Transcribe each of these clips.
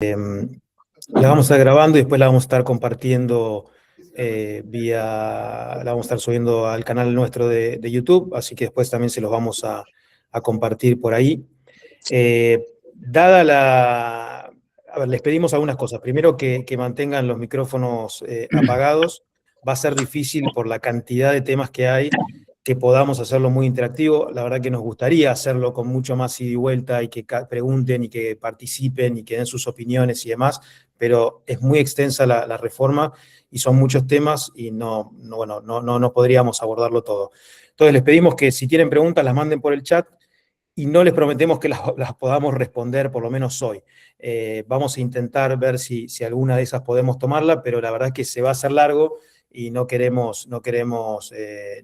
La vamos a estar grabando y después la vamos a estar compartiendo la vamos a estar subiendo al canal nuestro de YouTube, así que después también se los vamos a compartir por ahí. A ver, les pedimos algunas cosas. Primero, que mantengan los micrófonos apagados. Va a ser difícil por la cantidad de temas que hay, que podamos hacerlo muy interactivo. La verdad que nos gustaría hacerlo con mucho más ida y vuelta y que pregunten y que participen y que den sus opiniones y demás, pero es muy extensa la reforma y son muchos temas y no podríamos abordarlo todo. Entonces les pedimos que si tienen preguntas las manden por el chat y no les prometemos que las podamos responder por lo menos hoy. Vamos a intentar ver si alguna de esas podemos tomarla, pero la verdad es que se va a hacer largo y no queremos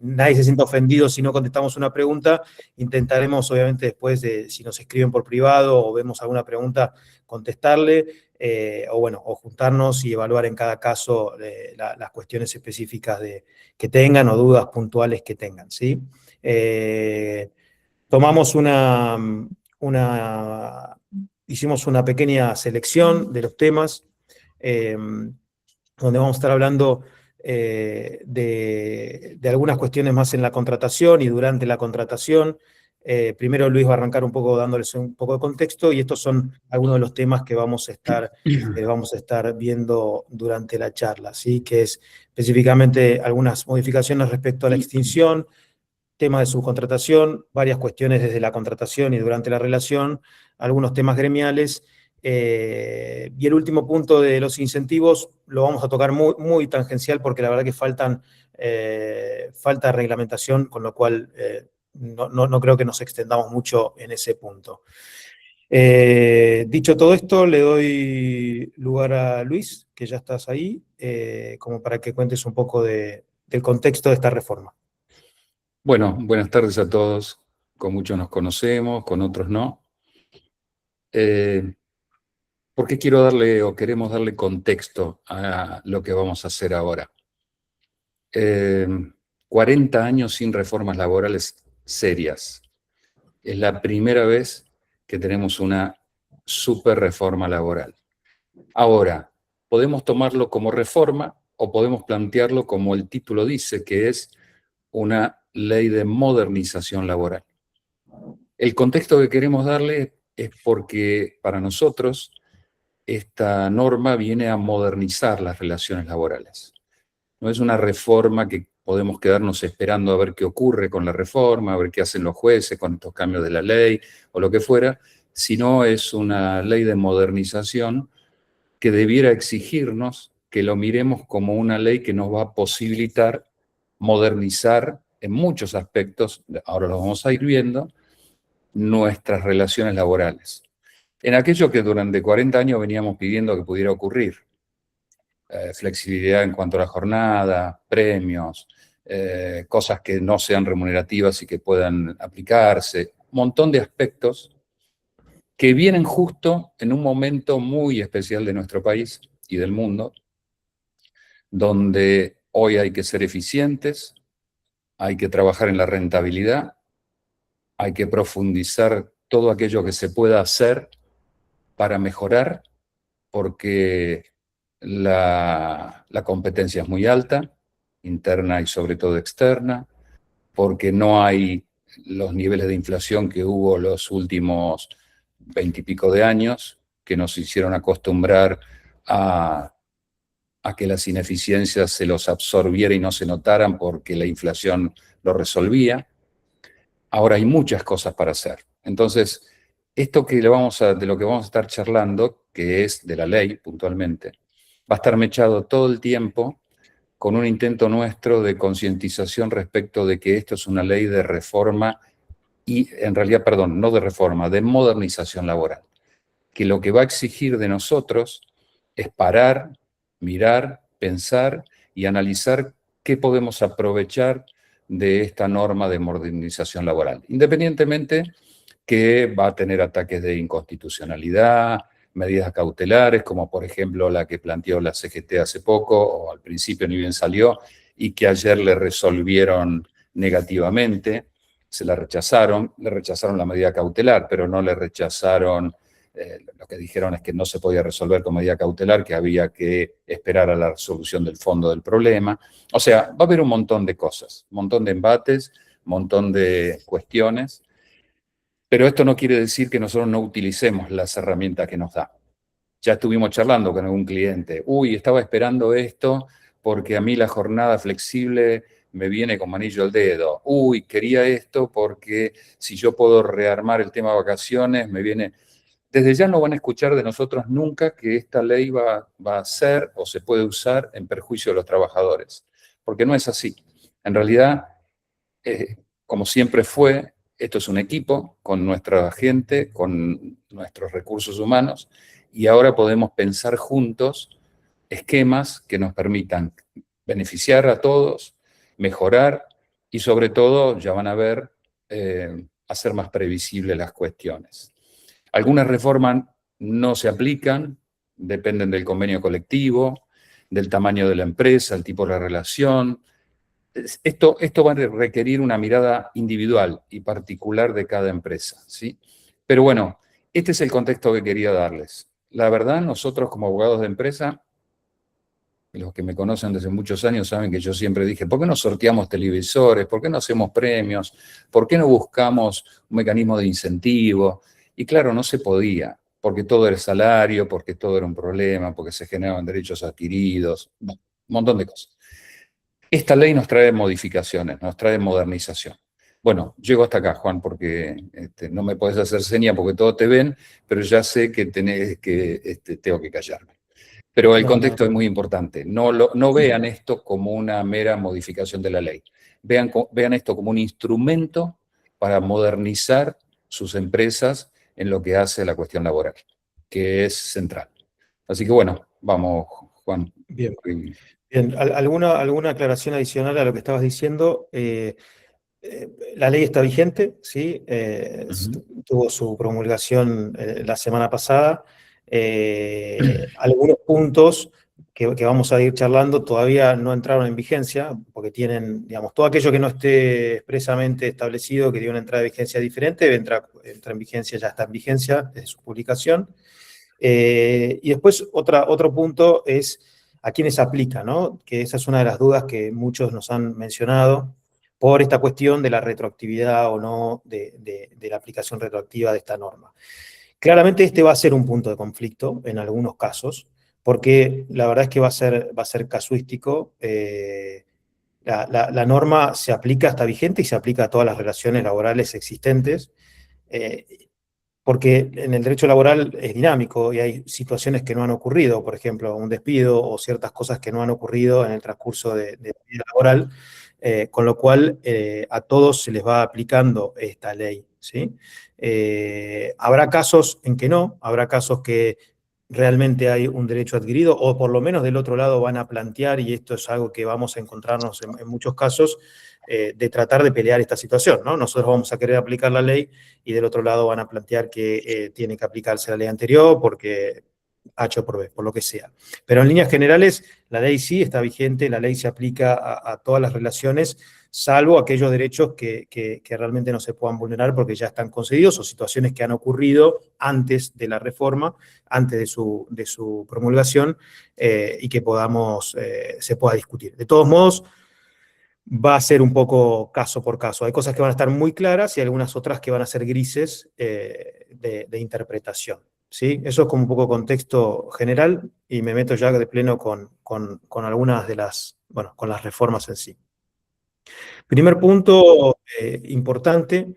nadie se sienta ofendido si no contestamos una pregunta. Intentaremos, obviamente, después si nos escriben por privado o vemos alguna pregunta, contestarle, o juntarnos y evaluar en cada caso las cuestiones específicas que tengan o dudas puntuales que tengan, ¿sí? Tomamos hicimos una pequeña selección de los temas, donde vamos a estar hablando de algunas cuestiones más en la contratación y durante la contratación. Primero Luis va a arrancar un poco dándoles un poco de contexto y estos son algunos de los temas que vamos a estar viendo durante la charla, ¿sí? Que es específicamente algunas modificaciones respecto a la extinción, tema de subcontratación, varias cuestiones desde la contratación y durante la relación, algunos temas gremiales, y el último punto de los incentivos lo vamos a tocar muy, muy tangencial porque la verdad que falta reglamentación, con lo cual no creo que nos extendamos mucho en ese punto. Dicho todo esto, le doy lugar a Luis, que ya estás ahí, como para que cuentes un poco del contexto de esta reforma. Bueno, buenas tardes a todos. Con muchos nos conocemos, con otros no. ¿Por qué queremos darle contexto a lo que vamos a hacer ahora? 40 años sin reformas laborales serias. Es la primera vez que tenemos una super reforma laboral. Ahora, podemos tomarlo como reforma o podemos plantearlo como el título dice, que es una ley de modernización laboral. El contexto que queremos darle es porque para nosotros esta norma viene a modernizar las relaciones laborales. No es una reforma que podemos quedarnos esperando a ver qué ocurre con la reforma, a ver qué hacen los jueces con estos cambios de la ley o lo que fuera, sino es una ley de modernización que debiera exigirnos que lo miremos como una ley que nos va a posibilitar modernizar en muchos aspectos, ahora lo vamos a ir viendo, nuestras relaciones laborales. En aquello que durante 40 años veníamos pidiendo que pudiera ocurrir. Flexibilidad en cuanto a la jornada, premios, cosas que no sean remunerativas y que puedan aplicarse, un montón de aspectos que vienen justo en un momento muy especial de nuestro país y del mundo, donde hoy hay que ser eficientes, hay que trabajar en la rentabilidad, hay que profundizar todo aquello que se pueda hacer para mejorar, porque la competencia es muy alta, interna y sobre todo externa, porque no hay los niveles de inflación que hubo los últimos 20 y pico de años, que nos hicieron acostumbrar a que las ineficiencias se los absorbiera y no se notaran porque la inflación lo resolvía. Ahora hay muchas cosas para hacer. Entonces, esto de lo que vamos a estar charlando, que es de la ley puntualmente, va a estar mechado todo el tiempo con un intento nuestro de concientización respecto de que esto es una ley de reforma y, en realidad, perdón, no de reforma, de modernización laboral. Que lo que va a exigir de nosotros es parar, mirar, pensar y analizar qué podemos aprovechar de esta norma de modernización laboral, independientemente que va a tener ataques de inconstitucionalidad, medidas cautelares, como por ejemplo la que planteó la CGT hace poco, o al principio ni bien salió, y que ayer le resolvieron negativamente, le rechazaron la medida cautelar, pero no le rechazaron lo que dijeron es que no se podía resolver con medida cautelar, que había que esperar a la resolución del fondo del problema. O sea, va a haber un montón de cosas, un montón de embates, un montón de cuestiones, pero esto no quiere decir que nosotros no utilicemos las herramientas que nos da. Ya estuvimos charlando con algún cliente. Uy, estaba esperando esto porque a mí la jornada flexible me viene como anillo al dedo. Uy, quería esto porque si yo puedo rearmar el tema de vacaciones, me viene... Desde ya no van a escuchar de nosotros nunca que esta ley va a ser o se puede usar en perjuicio de los trabajadores, porque no es así. En realidad, como siempre fue, esto es un equipo con nuestra gente, con nuestros recursos humanos, y ahora podemos pensar juntos esquemas que nos permitan beneficiar a todos, mejorar y sobre todo, ya van a ver, hacer más previsibles las cuestiones. Algunas reformas no se aplican, dependen del convenio colectivo, del tamaño de la empresa, el tipo de la relación. Esto va a requerir una mirada individual y particular de cada empresa, ¿sí? Pero bueno, este es el contexto que quería darles. La verdad, nosotros como abogados de empresa, los que me conocen desde muchos años saben que yo siempre dije, ¿por qué no sorteamos televisores? ¿Por qué no hacemos premios? ¿Por qué no buscamos un mecanismo de incentivo? Y claro, no se podía, porque todo era salario, porque todo era un problema, porque se generaban derechos adquiridos, bueno, un montón de cosas. Esta ley nos trae modificaciones, nos trae modernización. Bueno, llego hasta acá, Juan, porque no me podés hacer seña porque todos te ven, pero ya sé que, tengo que callarme. Pero el No, no. contexto es muy importante. No vean esto como una mera modificación de la ley. Vean esto como un instrumento para modernizar sus empresas en lo que hace a la cuestión laboral, que es central. Así que bueno, vamos, Juan. Bien. Bien, ¿alguna aclaración adicional a lo que estabas diciendo? La ley está vigente, ¿sí? Ujú. Tuvo su promulgación la semana pasada. Algunos puntos que vamos a ir charlando todavía no entraron en vigencia, porque tienen, digamos, todo aquello que no esté expresamente establecido, que tiene una entrada de vigencia diferente, entra en vigencia, ya está en vigencia desde su publicación. Y después otro punto es a quiénes aplica, ¿no? Que esa es una de las dudas que muchos nos han mencionado por esta cuestión de la retroactividad o no de la aplicación retroactiva de esta norma. Claramente este va a ser un punto de conflicto en algunos casos, porque la verdad es que va a ser casuístico. La norma se aplica, está vigente y se aplica a todas las relaciones laborales existentes. Eh, Porque en el derecho laboral es dinámico y hay situaciones que no han ocurrido, por ejemplo, un despido o ciertas cosas que no han ocurrido en el transcurso de la vida laboral, con lo cual a todos se les va aplicando esta ley, ¿sí? Habrá casos en que no, habrá casos que realmente hay un derecho adquirido, o por lo menos del otro lado van a plantear, y esto es algo que vamos a encontrarnos en muchos casos, de tratar de pelear esta situación, ¿no? Nosotros vamos a querer aplicar la ley y del otro lado van a plantear que tiene que aplicarse la ley anterior porque H o por B, por lo que sea. Pero en líneas generales, la ley sí está vigente, la ley se aplica a todas las relaciones, salvo aquellos derechos que realmente no se puedan vulnerar porque ya están concedidos o situaciones que han ocurrido antes de la reforma, antes de su promulgación, y que se pueda discutir. De todos modos, va a ser un poco caso por caso. Hay cosas que van a estar muy claras y algunas otras que van a ser grises de interpretación. ¿Sí? Eso es como un poco contexto general y me meto ya de pleno con algunas de bueno, con las reformas en sí. Primer punto importante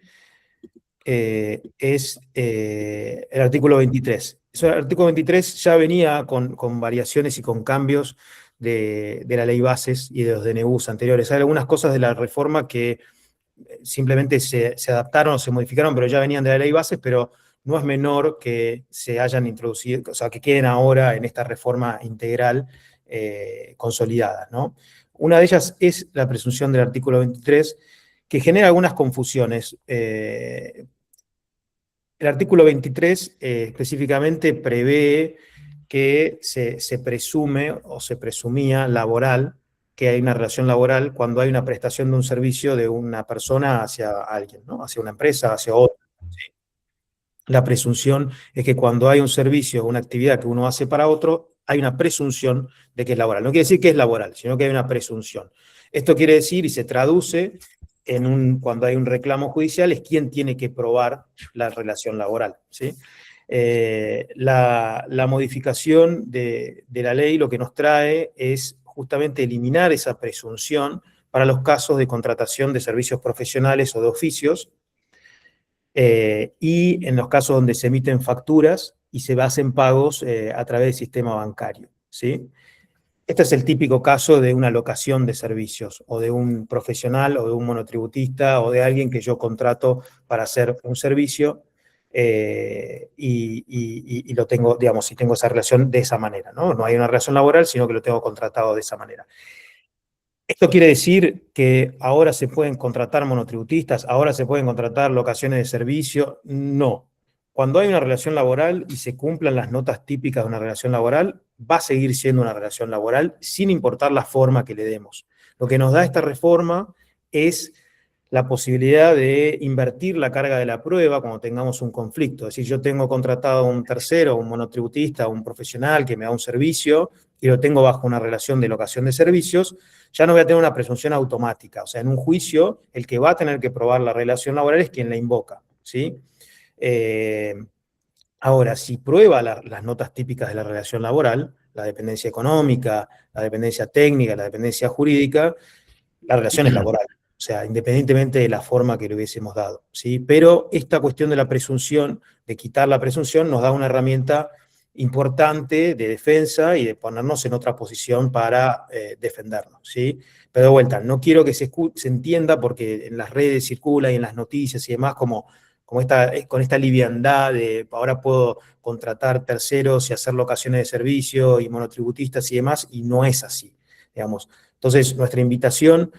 es el artículo 23. El artículo 23 ya venía con variaciones y con cambios de la ley bases y de los DNUs anteriores. Hay algunas cosas de la reforma que simplemente se adaptaron o se modificaron, pero ya venían de la ley bases, pero no es menor que se hayan introducido, o sea, que queden ahora en esta reforma integral consolidada, ¿no? Una de ellas es la presunción del artículo 23, que genera algunas confusiones. El artículo 23 específicamente prevé que se presume o se presumía laboral, que hay una relación laboral cuando hay una prestación de un servicio de una persona hacia alguien, ¿no? Hacia una empresa, hacia otra. ¿Sí? La presunción es que cuando hay un servicio o una actividad que uno hace para otro, hay una presunción de que es laboral. No quiere decir que es laboral, sino que hay una presunción. Esto quiere decir, y se traduce cuando hay un reclamo judicial, es quién tiene que probar la relación laboral, ¿sí? La modificación de la ley lo que nos trae es justamente eliminar esa presunción para los casos de contratación de servicios profesionales o de oficios, y en los casos donde se emiten facturas y se hacen pagos a través del sistema bancario, ¿sí? Este es el típico caso de una locación de servicios, o de un profesional, o de un monotributista, o de alguien que yo contrato para hacer un servicio, y lo tengo, digamos, y tengo esa relación de esa manera, ¿no? No hay una relación laboral, sino que lo tengo contratado de esa manera. ¿Esto quiere decir que ahora se pueden contratar monotributistas, ahora se pueden contratar locaciones de servicio? No. Cuando hay una relación laboral y se cumplan las notas típicas de una relación laboral, va a seguir siendo una relación laboral sin importar la forma que le demos. Lo que nos da esta reforma es la posibilidad de invertir la carga de la prueba cuando tengamos un conflicto. Es decir, yo tengo contratado a un tercero, un monotributista, un profesional que me da un servicio y lo tengo bajo una relación de locación de servicios, ya no voy a tener una presunción automática. O sea, en un juicio, el que va a tener que probar la relación laboral es quien la invoca, ¿sí? Ahora, si prueba las notas típicas de la relación laboral, la dependencia económica, la dependencia técnica, la dependencia jurídica, la relación es laboral. O sea, independientemente de la forma que le hubiésemos dado, ¿sí? Pero esta cuestión de la presunción, de quitar la presunción, nos da una herramienta importante de defensa y de ponernos en otra posición para defendernos, ¿sí? Pero de vuelta, no quiero que se entienda, porque en las redes circula y en las noticias y demás, con esta liviandad de ahora puedo contratar terceros y hacer locaciones de servicio y monotributistas y demás, y no es así, digamos. Entonces, nuestra invitación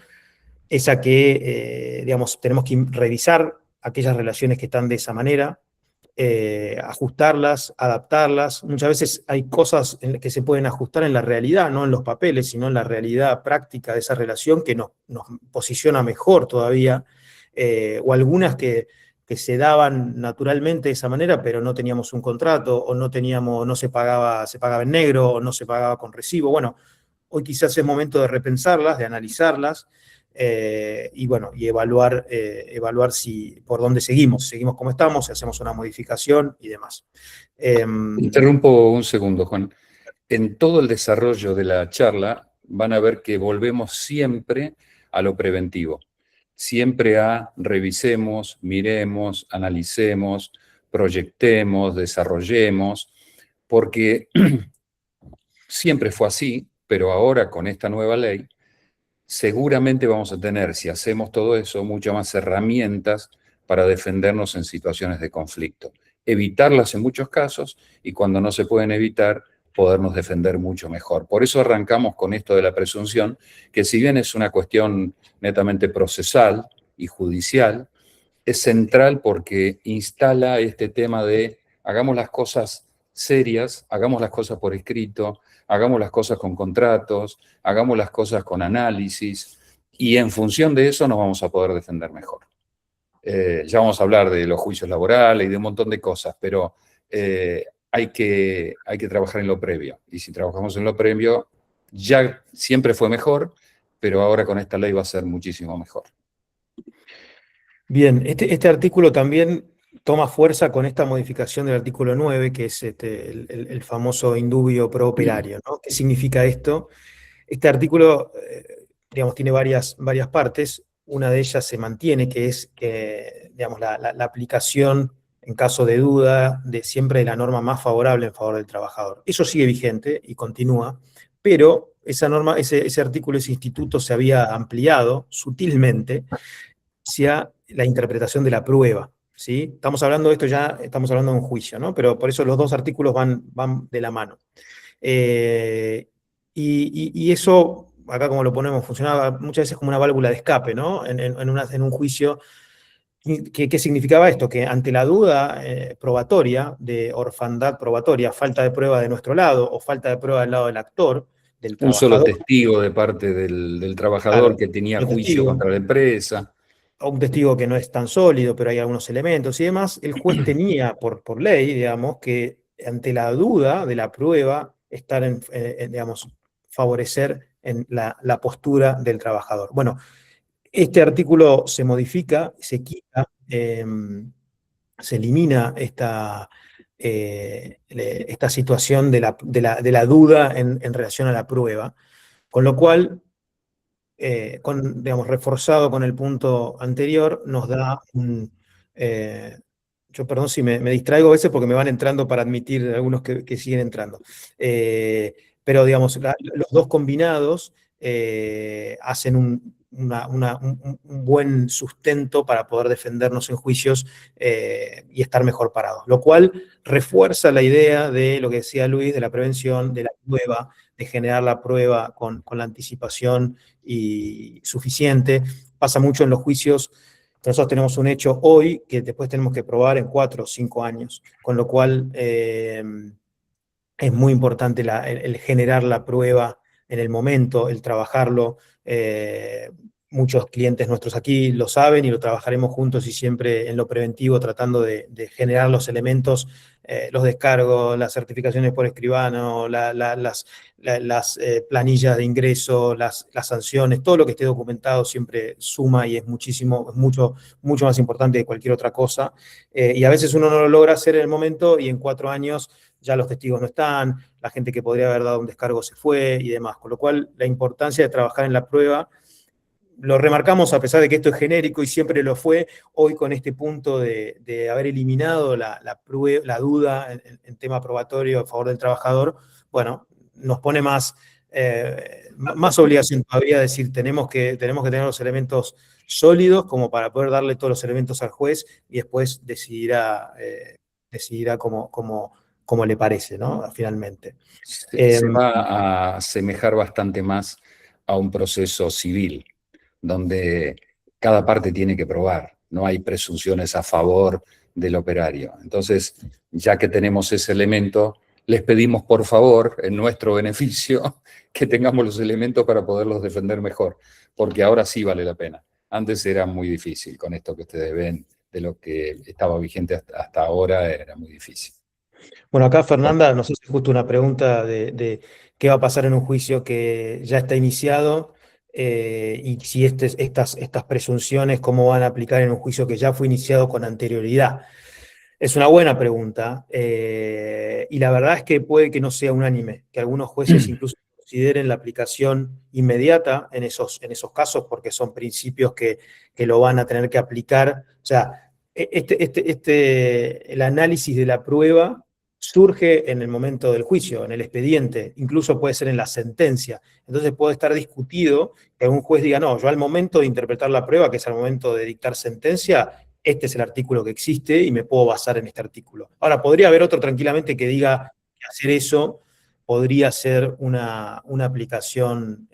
es a que, digamos, tenemos que revisar aquellas relaciones que están de esa manera, ajustarlas, adaptarlas. Muchas veces hay cosas que se pueden ajustar en la realidad, no en los papeles, sino en la realidad práctica de esa relación que nos posiciona mejor todavía, o algunas que se daban naturalmente de esa manera, pero no teníamos un contrato, o no se pagaba en negro, o no se pagaba con recibo. Bueno, hoy quizás es momento de repensarlas, de analizarlas, y bueno, y evaluar por dónde seguimos como estamos, si hacemos una modificación y demás. Interrumpo un segundo, Juan. En todo el desarrollo de la charla van a ver que volvemos siempre a lo preventivo. Siempre a revisemos, miremos, analicemos, proyectemos, desarrollemos, porque siempre fue así, pero ahora con esta nueva ley, seguramente vamos a tener, si hacemos todo eso, muchas más herramientas para defendernos en situaciones de conflicto. Evitarlas en muchos casos, y cuando no se pueden evitar, podernos defender mucho mejor. Por eso arrancamos con esto de la presunción, que si bien es una cuestión netamente procesal y judicial, es central porque instala este tema de hagamos las cosas serias, hagamos las cosas por escrito, hagamos las cosas con contratos, hagamos las cosas con análisis, y en función de eso nos vamos a poder defender mejor. Ya vamos a hablar de los juicios laborales y de un montón de cosas, pero hay que trabajar en lo previo. Y si trabajamos en lo previo, ya siempre fue mejor, pero ahora con esta ley va a ser muchísimo mejor. Bien, este artículo también toma fuerza con esta modificación del artículo 9, que es el famoso indubio pro operario, ¿no? ¿Qué significa esto? Este artículo, digamos, tiene varias partes. Una de ellas se mantiene, que es digamos, la aplicación, en caso de duda, de siempre de la norma más favorable en favor del trabajador. Eso sigue vigente y continúa, pero esa norma, ese artículo, ese instituto se había ampliado sutilmente hacia la interpretación de la prueba, ¿sí? Estamos hablando de esto ya, estamos hablando de un juicio, ¿no? Pero por eso los dos artículos van de la mano. Y eso, acá como lo ponemos, funcionaba muchas veces como una válvula de escape, ¿no? En un juicio. ¿Qué significaba esto? Que ante la duda probatoria, de orfandad probatoria, falta de prueba de nuestro lado o falta de prueba del lado del actor, del Un solo trabajador. testigo de parte del trabajador Claro, que tenía el juicio testigo. contra la empresa. un testigo que no es tan sólido, pero hay algunos elementos y demás, el juez tenía por ley, digamos, que ante la duda de la prueba, estar digamos, favorecer en la postura del trabajador. Bueno, este artículo se modifica, se quita, se elimina esta situación de la duda en relación a la prueba, con lo cual digamos, reforzado con el punto anterior, nos da yo perdón si me distraigo a veces porque me van entrando para admitir algunos que siguen entrando. Eh, pero digamos, los dos combinados hacen un buen sustento para poder defendernos en juicios y estar mejor parados. Lo cual refuerza la idea de lo que decía Luis, de la prevención, de la prueba, de generar la prueba con la anticipación y suficiente. Pasa mucho en los juicios. Nosotros tenemos un hecho hoy que después tenemos que probar en 4 o 5 años, con lo cual es muy importante el generar la prueba en el momento, el trabajarlo. Muchos clientes nuestros aquí lo saben y lo trabajaremos juntos y siempre en lo preventivo, tratando de generar los elementos, los descargos, las certificaciones por escribano, las planillas de ingreso, las sanciones, todo lo que esté documentado siempre suma y es mucho más importante que cualquier otra cosa. Y a veces uno no lo logra hacer en el momento y en 4 años ya los testigos no están, la gente que podría haber dado un descargo se fue y demás. Con lo cual, la importancia de trabajar en la prueba, lo remarcamos a pesar de que esto es genérico y siempre lo fue, hoy con este punto de haber eliminado la duda en tema probatorio a favor del trabajador, bueno, nos pone más obligación todavía de decir, tenemos que tener los elementos sólidos como para poder darle todos los elementos al juez y después decidirá como le parece, ¿no? Finalmente. Se va a asemejar bastante más a un proceso civil, donde cada parte tiene que probar, no hay presunciones a favor del operario. Entonces, ya que tenemos ese elemento, les pedimos por favor, en nuestro beneficio, que tengamos los elementos para poderlos defender mejor, porque ahora sí vale la pena. Antes era muy difícil, con esto que ustedes ven, de lo que estaba vigente hasta ahora, era muy difícil. Bueno, acá Fernanda nos hace justo una pregunta de qué va a pasar en un juicio que ya está iniciado y si estas presunciones, cómo van a aplicar en un juicio que ya fue iniciado con anterioridad. Es una buena pregunta y la verdad es que puede que no sea unánime, que algunos jueces incluso consideren la aplicación inmediata en esos casos porque son principios que lo van a tener que aplicar. O sea, el análisis de la prueba surge en el momento del juicio, en el expediente, incluso puede ser en la sentencia. Entonces puede estar discutido que algún juez diga, no, yo al momento de interpretar la prueba, que es al momento de dictar sentencia, este es el artículo que existe y me puedo basar en este artículo. Ahora, podría haber otro tranquilamente que diga que hacer eso podría ser una aplicación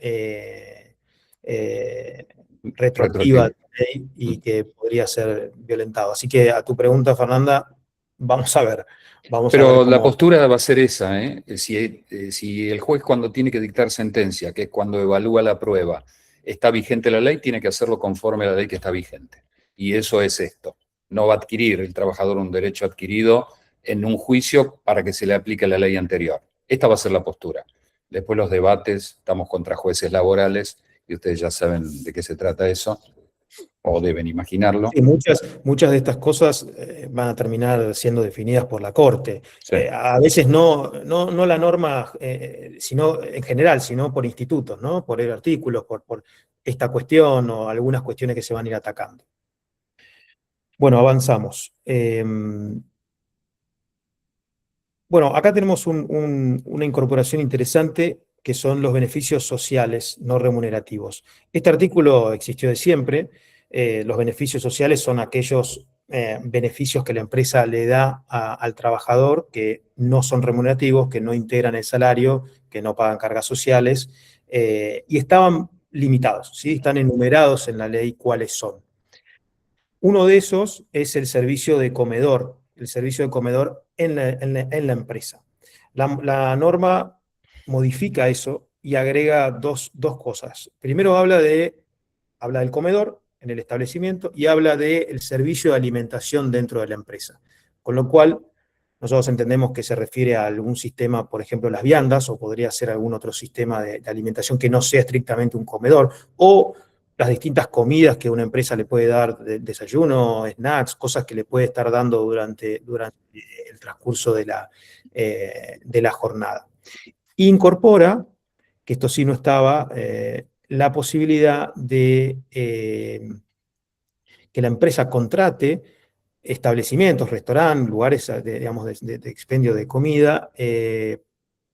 retroactiva de Retroactivo. la ley y que podría ser violentado. Así que a tu pregunta, Fernanda, vamos a ver. Vamos a ver Pero la cómo. postura va a ser esa, ¿eh? Si el juez cuando tiene que dictar sentencia, que es cuando evalúa la prueba, está vigente la ley, tiene que hacerlo conforme a la ley que está vigente. Y eso es esto. No va a adquirir el trabajador un derecho adquirido en un juicio para que se le aplique la ley anterior. Esta va a ser la postura. Después los debates, estamos contra jueces laborales, y ustedes ya saben de qué se trata eso, o deben imaginarlo. Sí, muchas de estas cosas van a terminar siendo definidas por la Corte. Sí. A veces no la norma, sino en general, sino por institutos, ¿no? Por artículos, por esta cuestión o algunas cuestiones que se van a ir atacando. Bueno, avanzamos. Bueno, acá tenemos una incorporación interesante que son los beneficios sociales no remunerativos. Este artículo existió de siempre. Los beneficios sociales son aquellos beneficios que la empresa le da al trabajador que no son remunerativos, que no integran el salario, que no pagan cargas sociales, y estaban limitados, ¿sí? Están enumerados en la ley cuáles son. Uno de esos es el servicio de comedor en la empresa. La norma modifica eso y agrega dos cosas. Primero habla del comedor en el establecimiento y habla del servicio de alimentación dentro de la empresa. Con lo cual, nosotros entendemos que se refiere a algún sistema, por ejemplo, las viandas, o podría ser algún otro sistema de alimentación que no sea estrictamente un comedor, o las distintas comidas que una empresa le puede dar, desayuno, snacks, cosas que le puede estar dando durante el transcurso de la jornada. Incorpora, que esto sí no estaba, la posibilidad de que la empresa contrate establecimientos, restaurantes, lugares digamos, de expendio de comida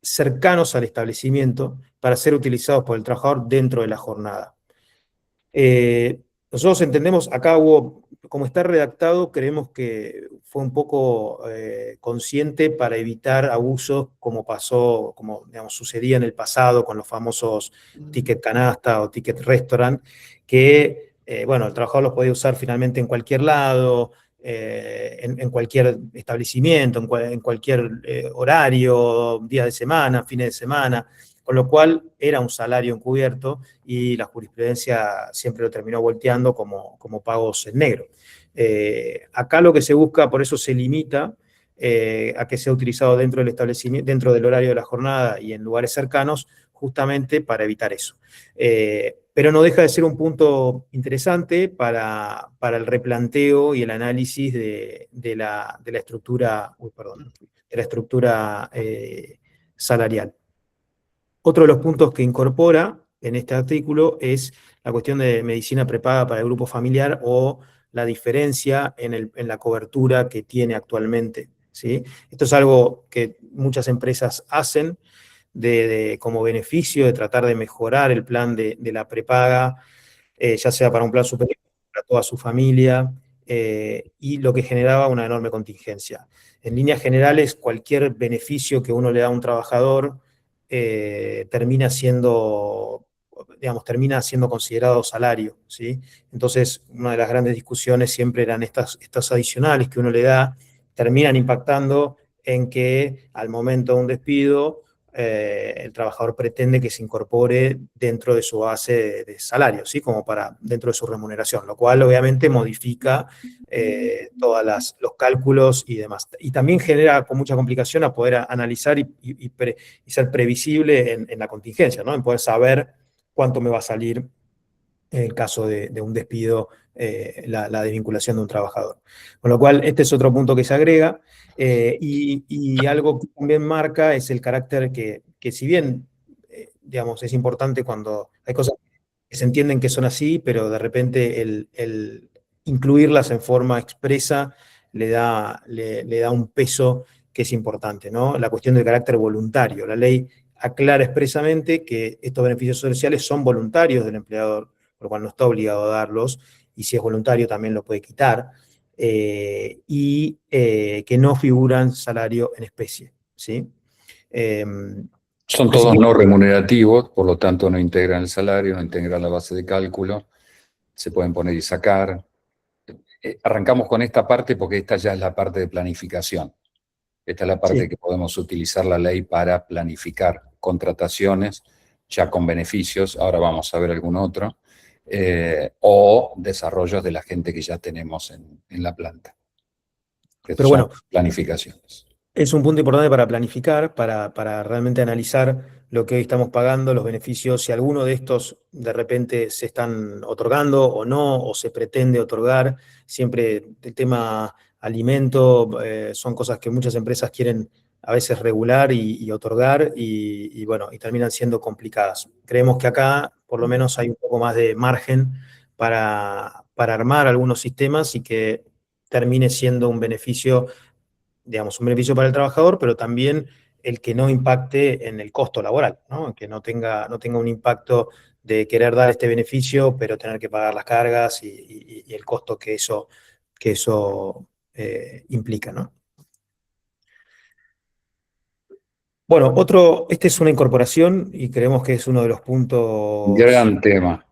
cercanos al establecimiento para ser utilizados por el trabajador dentro de la jornada. Nosotros entendemos, acá hubo, como está redactado, creemos que fue un poco consciente para evitar abusos como pasó, como digamos, sucedía en el pasado con los famosos ticket canasta o ticket restaurant, que bueno, el trabajador los podía usar finalmente en cualquier lado, en cualquier establecimiento, en cualquier horario, días de semana, fines de semana, con lo cual era un salario encubierto y la jurisprudencia siempre lo terminó volteando como pagos en negro. Acá lo que se busca, por eso se limita a que sea utilizado dentro del establecimiento, dentro del horario de la jornada y en lugares cercanos, justamente para evitar eso. Pero no deja de ser un punto interesante para el replanteo y el análisis de la estructura, de la estructura salarial. Otro de los puntos que incorpora en este artículo es la cuestión de medicina prepaga para el grupo familiar o la diferencia en la cobertura que tiene actualmente, ¿sí? Esto es algo que muchas empresas hacen como beneficio de tratar de mejorar el plan de la prepaga, ya sea para un plan superior, para toda su familia, y lo que generaba una enorme contingencia. En líneas generales, cualquier beneficio que uno le da a un trabajador termina siendo, digamos, termina siendo considerado salario, ¿sí? Entonces, una de las grandes discusiones siempre eran estas adicionales que uno le da, terminan impactando en que al momento de un despido, el trabajador pretende que se incorpore dentro de su base de salario, ¿sí? Como dentro de su remuneración, lo cual obviamente modifica todos los cálculos y demás. Y también genera con mucha complicación a poder analizar y ser previsible en la contingencia, ¿no? En poder saber cuánto me va a salir en el caso de un despido, la desvinculación de un trabajador. Con lo cual, este es otro punto que se agrega, y algo que también marca es el carácter que si bien, digamos, es importante cuando hay cosas que se entienden que son así, pero de repente el incluirlas en forma expresa le da un peso que es importante, ¿no? La cuestión del carácter voluntario. La ley aclara expresamente que estos beneficios sociales son voluntarios del empleador, por lo cual no está obligado a darlos, y si es voluntario también lo puede quitar, y que no figuran salario en especie, ¿sí? Son Es todos no remunerativos, por lo tanto no integran el salario, no integran la base de cálculo, se pueden poner y sacar. Arrancamos con esta parte porque esta ya es la parte de planificación. Esta es la parte sí. que podemos utilizar la ley para planificar contrataciones ya con beneficios, ahora vamos a ver algún otro, o desarrollos de la gente que ya tenemos en la planta. Estas Pero son bueno, planificaciones. es un punto importante para planificar, para realmente analizar lo que hoy estamos pagando, los beneficios, si alguno de estos de repente se están otorgando o no, o se pretende otorgar. Siempre el tema alimento son cosas que muchas empresas quieren a veces regular y otorgar, y bueno, y terminan siendo complicadas. Creemos que acá por lo menos hay un poco más de margen para armar algunos sistemas y que termine siendo un beneficio, digamos, un beneficio para el trabajador, pero también el que no impacte en el costo laboral, ¿no? Que no tenga un impacto de querer dar este beneficio, pero tener que pagar las cargas y el costo que eso implica, ¿no? Bueno, esta es una incorporación y creemos que es uno de los puntos, Gran tema.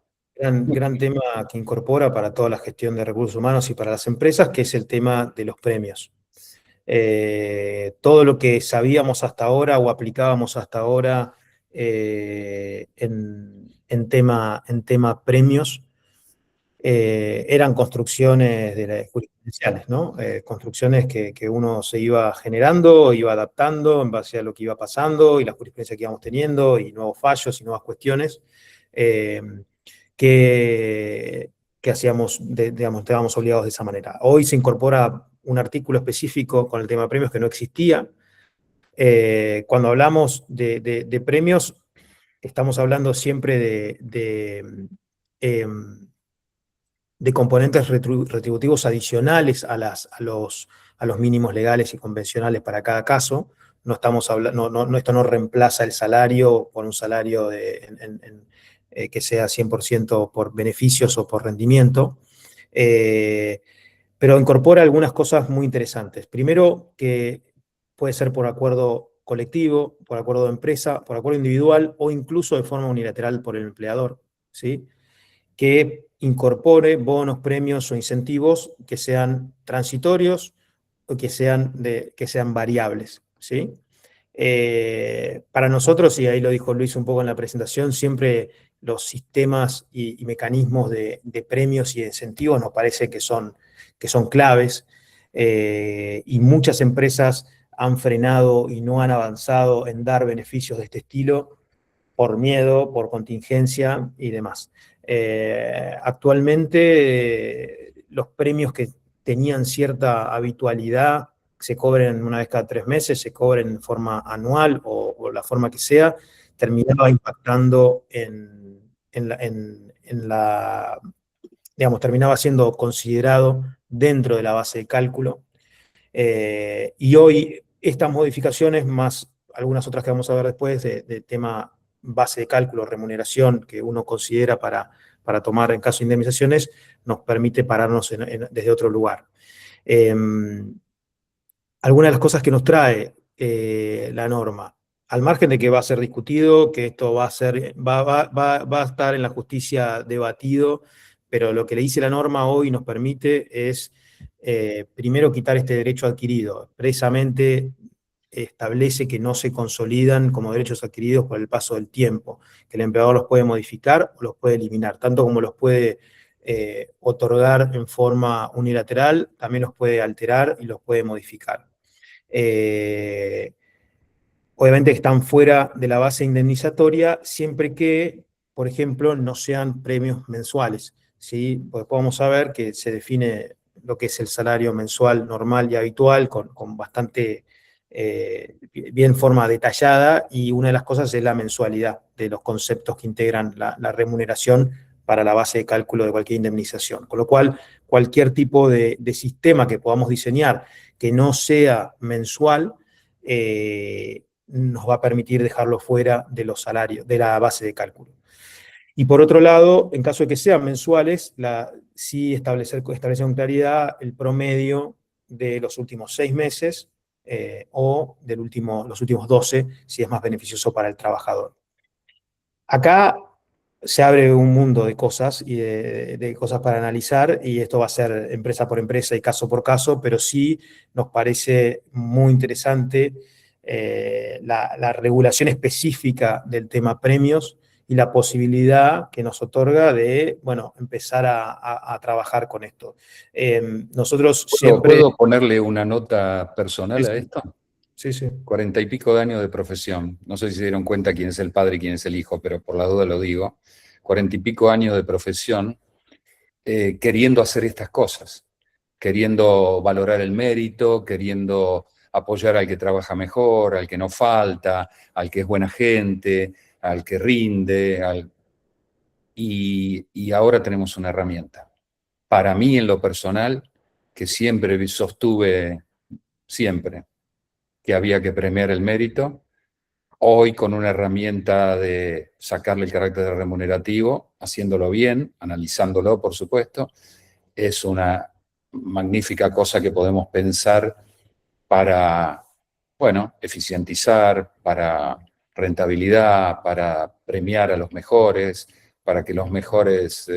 gran tema que incorpora para toda la gestión de recursos humanos y para las empresas, que es el tema de los premios. Todo lo que sabíamos hasta ahora o aplicábamos hasta ahora en tema premios eran construcciones jurisprudenciales, ¿no? Construcciones que uno se iba generando, iba adaptando en base a lo que iba pasando y la jurisprudencia que íbamos teniendo y nuevos fallos y nuevas cuestiones eh, que, que hacíamos, digamos, estábamos obligados de esa manera. Hoy se incorpora un artículo específico con el tema de premios que no existía. Cuando hablamos de premios, estamos hablando siempre de componentes retributivos adicionales a los mínimos legales y convencionales para cada caso. No estamos hablando, esto no reemplaza el salario por un salario que sea 100% por beneficios o por rendimiento, pero incorpora algunas cosas muy interesantes. Primero, que puede ser por acuerdo colectivo, por acuerdo de empresa, por acuerdo individual o incluso de forma unilateral por el empleador, ¿sí? Que incorpore bonos, premios o incentivos que sean transitorios o que sean variables, ¿sí? Para nosotros, y ahí lo dijo Luis un poco en la presentación, siempre los sistemas y mecanismos de premios y de incentivos nos parece que son claves, y muchas empresas han frenado y no han avanzado en dar beneficios de este estilo por miedo, por contingencia y demás. Actualmente los premios que tenían cierta habitualidad se cobren una vez cada 3 meses, se cobren en forma anual o la forma que sea, terminaba impactando digamos, terminaba siendo considerado dentro de la base de cálculo. Y hoy estas modificaciones, más algunas otras que vamos a ver después, de tema base de cálculo, remuneración, que uno considera para tomar en caso de indemnizaciones, nos permite pararnos desde otro lugar. Algunas de las cosas que nos trae la norma, al margen de que va a ser discutido, que esto va a estar en la justicia debatido, pero lo que le dice la norma hoy nos permite es, primero, quitar este derecho adquirido. Expresamente establece que no se consolidan como derechos adquiridos por el paso del tiempo, que el empleador los puede modificar o los puede eliminar, tanto como los puede otorgar en forma unilateral, también los puede alterar y los puede modificar. Eh, Obviamente están fuera de la base indemnizatoria siempre que, por ejemplo, no sean premios mensuales, ¿sí? Porque podemos saber que se define lo que es el salario mensual normal y habitual con bastante bien forma detallada, y una de las cosas es la mensualidad de los conceptos que integran la remuneración para la base de cálculo de cualquier indemnización. Con lo cual, cualquier tipo de sistema que podamos diseñar que no sea mensual, nos va a permitir dejarlo fuera de los salarios, de la base de cálculo. Y por otro lado, en caso de que sean mensuales, sí establecer con claridad el promedio de los últimos 6 meses o los últimos 12, si es más beneficioso para el trabajador. Acá se abre un mundo de cosas y de cosas para analizar, y esto va a ser empresa por empresa y caso por caso, pero sí nos parece muy interesante la regulación específica del tema premios y la posibilidad que nos otorga de, bueno, empezar a trabajar con esto. Nosotros siempre... ¿Puedo ponerle una nota personal a Sí, esto? sí, sí. 40 y pico de años de profesión. No sé si se dieron cuenta quién es el padre y quién es el hijo, pero por la duda lo digo. 40 y pico años de profesión queriendo hacer estas cosas, queriendo valorar el mérito, queriendo apoyar al que trabaja mejor, al que no falta, al que es buena gente, al que rinde, y ahora tenemos una herramienta. Para mí, en lo personal, que siempre sostuve, siempre, que había que premiar el mérito, hoy con una herramienta de sacarle el carácter remunerativo, haciéndolo bien, analizándolo, por supuesto, es una magnífica cosa que podemos pensar para, bueno, eficientizar, para rentabilidad, para premiar a los mejores, para que los mejores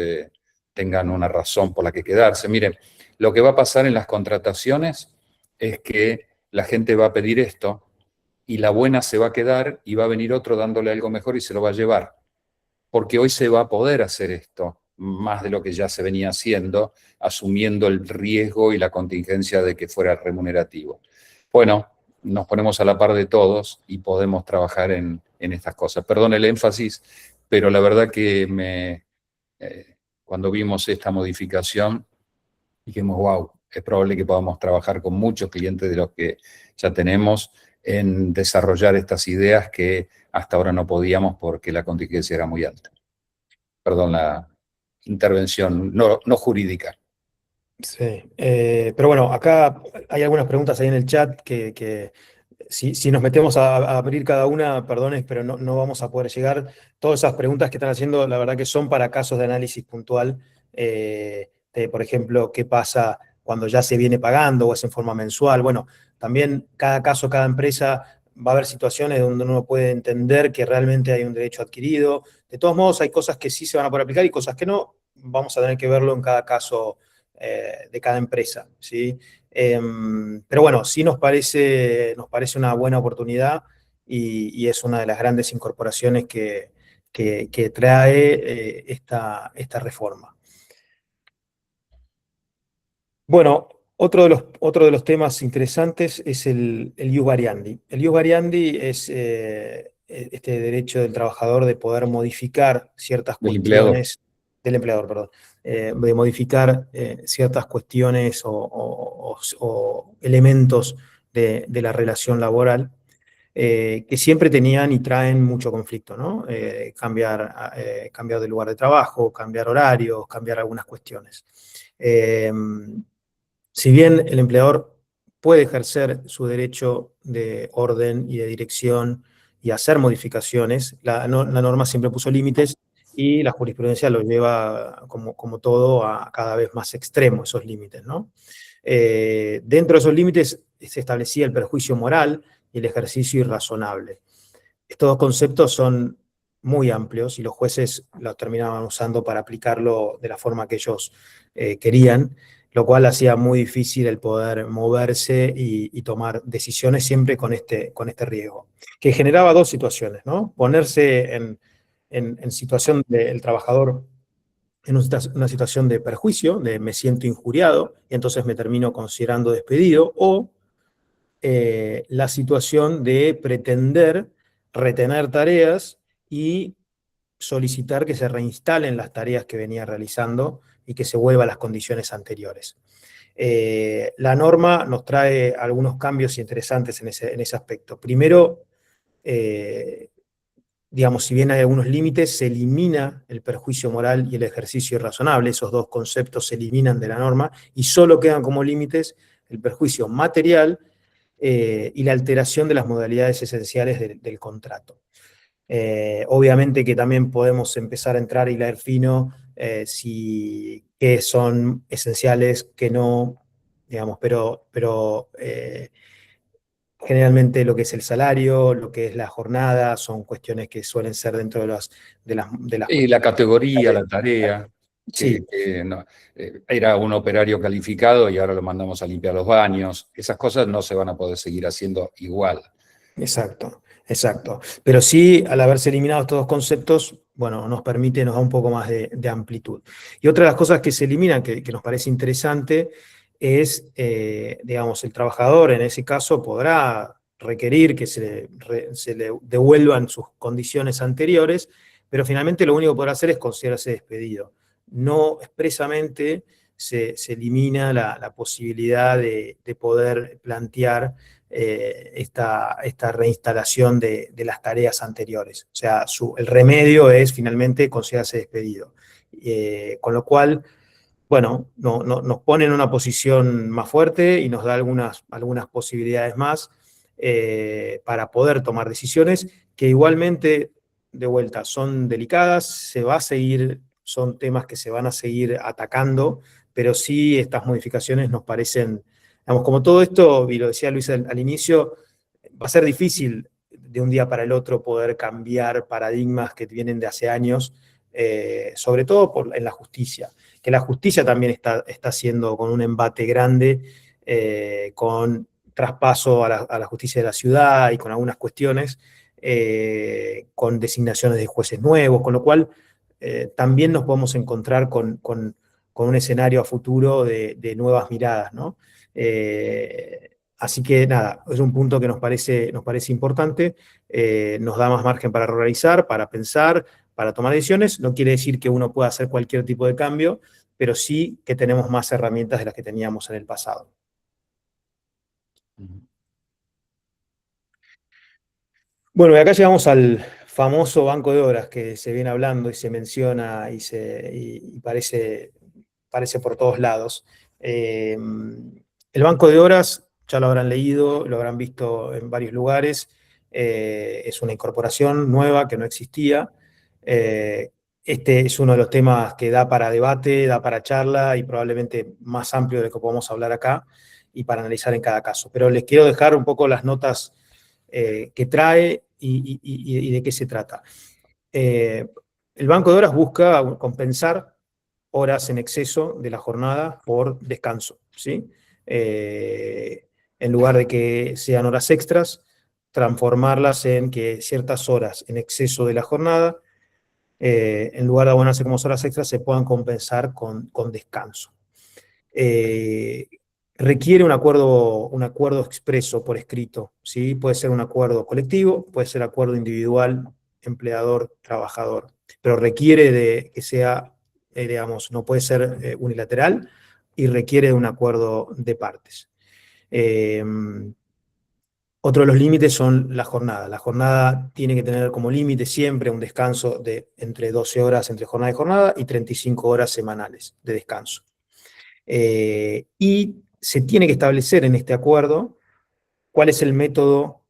tengan una razón por la que quedarse. Miren, lo que va a pasar en las contrataciones es que la gente va a pedir esto y la buena se va a quedar y va a venir otro dándole algo mejor y se lo va a llevar. Porque hoy se va a poder hacer esto. más de lo que ya se venía haciendo, asumiendo el riesgo y la contingencia de que fuera remunerativo. Bueno, nos ponemos a la par de todos y podemos trabajar en estas cosas. Perdón el énfasis, pero la verdad que cuando vimos esta modificación, dijimos, wow, es probable que podamos trabajar con muchos clientes de los que ya tenemos en desarrollar estas ideas que hasta ahora no podíamos porque la contingencia era muy alta. Perdón la intervención no jurídica. Sí, pero bueno, acá hay algunas preguntas ahí en el chat que si nos metemos a abrir cada una, perdones, pero no vamos a poder llegar. Todas esas preguntas que están haciendo, la verdad que son para casos de análisis puntual, por ejemplo, qué pasa cuando ya se viene pagando o es en forma mensual. Bueno, también cada caso, cada empresa, va a haber situaciones donde uno puede entender que realmente hay un derecho adquirido. De todos modos, hay cosas que sí se van a poder aplicar y cosas que no. Vamos a tener que verlo en cada caso de cada empresa, ¿sí? Pero bueno, sí nos parece una buena oportunidad y es una de las grandes incorporaciones que trae esta reforma. Bueno, otro de los temas interesantes es el ius variandi. El ius variandi es este derecho del trabajador de poder modificar ciertas Del empleador. cuestiones, del empleador, perdón, de modificar ciertas cuestiones o elementos de la relación laboral que siempre tenían y traen mucho conflicto, ¿no? Cambiar de lugar de trabajo, cambiar horarios, cambiar algunas cuestiones. Si bien el empleador puede ejercer su derecho de orden y de dirección y hacer modificaciones, la norma siempre puso límites y la jurisprudencia lo lleva, como todo, a cada vez más extremo esos límites, ¿no? Dentro de esos límites se establecía el perjuicio moral y el ejercicio irrazonable. Estos dos conceptos son muy amplios y los jueces los terminaban usando para aplicarlo de la forma que ellos querían, lo cual hacía muy difícil el poder moverse y tomar decisiones siempre con este riesgo, que generaba dos situaciones, ¿no? Ponerse en situación del trabajador en una situación de perjuicio, de me siento injuriado y entonces me termino considerando despedido, o la situación de pretender retener tareas y solicitar que se reinstalen las tareas que venía realizando y que se vuelva a las condiciones anteriores. La norma nos trae algunos cambios interesantes en ese aspecto. Primero, digamos, si bien hay algunos límites, se elimina el perjuicio moral y el ejercicio irrazonable, esos dos conceptos se eliminan de la norma y solo quedan como límites el perjuicio material y la alteración de las modalidades esenciales del contrato. Obviamente que también podemos empezar a entrar y leer fino si qué son esenciales, qué no, digamos, pero generalmente lo que es el salario, lo que es la jornada, son cuestiones que suelen ser dentro de las Y la cuestiones. categoría, la tarea, Sí, era un operario calificado y ahora lo mandamos a limpiar los baños. Esas cosas no se van a poder seguir haciendo igual. exacto, exacto. Pero sí, al haberse eliminado estos dos conceptos, bueno, nos da un poco más de amplitud. Y otra de las cosas que se eliminan, que nos parece interesante, es, digamos, el trabajador en ese caso podrá requerir que se le devuelvan sus condiciones anteriores, pero finalmente lo único que podrá hacer es considerarse despedido. No expresamente se elimina la posibilidad de poder plantear esta reinstalación de las tareas anteriores. O sea, el remedio es finalmente considerarse despedido. Con lo cual, bueno, nos pone en una posición más fuerte y nos da algunas posibilidades más para poder tomar decisiones que igualmente, de vuelta, son delicadas, son temas que se van a seguir atacando, pero sí estas modificaciones nos parecen, digamos, como todo esto, y lo decía Luis al inicio, va a ser difícil de un día para el otro poder cambiar paradigmas que vienen de hace años, sobre todo en la justicia, que la justicia también está haciendo con un embate grande, con traspaso a la justicia de la ciudad y con algunas cuestiones, con designaciones de jueces nuevos, con lo cual también nos podemos encontrar con un escenario a futuro de nuevas miradas, ¿no? Así que nada, es un punto que nos parece importante, nos da más margen para realizar, para pensar, para tomar decisiones. No quiere decir que uno pueda hacer cualquier tipo de cambio, pero sí que tenemos más herramientas de las que teníamos en el pasado. Bueno, y acá llegamos al famoso banco de horas que se viene hablando y se menciona y parece por todos lados. El banco de horas, ya lo habrán leído, lo habrán visto en varios lugares, es una incorporación nueva que no existía. Este es uno de los temas que da para debate, da para charla y probablemente más amplio de lo que podemos hablar acá y para analizar en cada caso. Pero les quiero dejar un poco las notas que trae y de qué se trata. El banco de horas busca compensar horas en exceso de la jornada por descanso, ¿sí? En lugar de que sean horas extras, transformarlas en que ciertas horas en exceso de la jornada, en lugar de abonarse como horas extras, se puedan compensar con descanso. Eh, Requiere un acuerdo expreso por escrito, ¿sí? Puede ser un acuerdo colectivo, puede ser acuerdo individual, empleador-trabajador, pero requiere de que sea, digamos, no puede ser unilateral y requiere de un acuerdo de partes. Otro de los límites son la jornada. La jornada tiene que tener como límite siempre un descanso de entre 12 horas entre jornada y jornada y 35 horas semanales de descanso. Y se tiene que establecer en este acuerdo cuál es el método,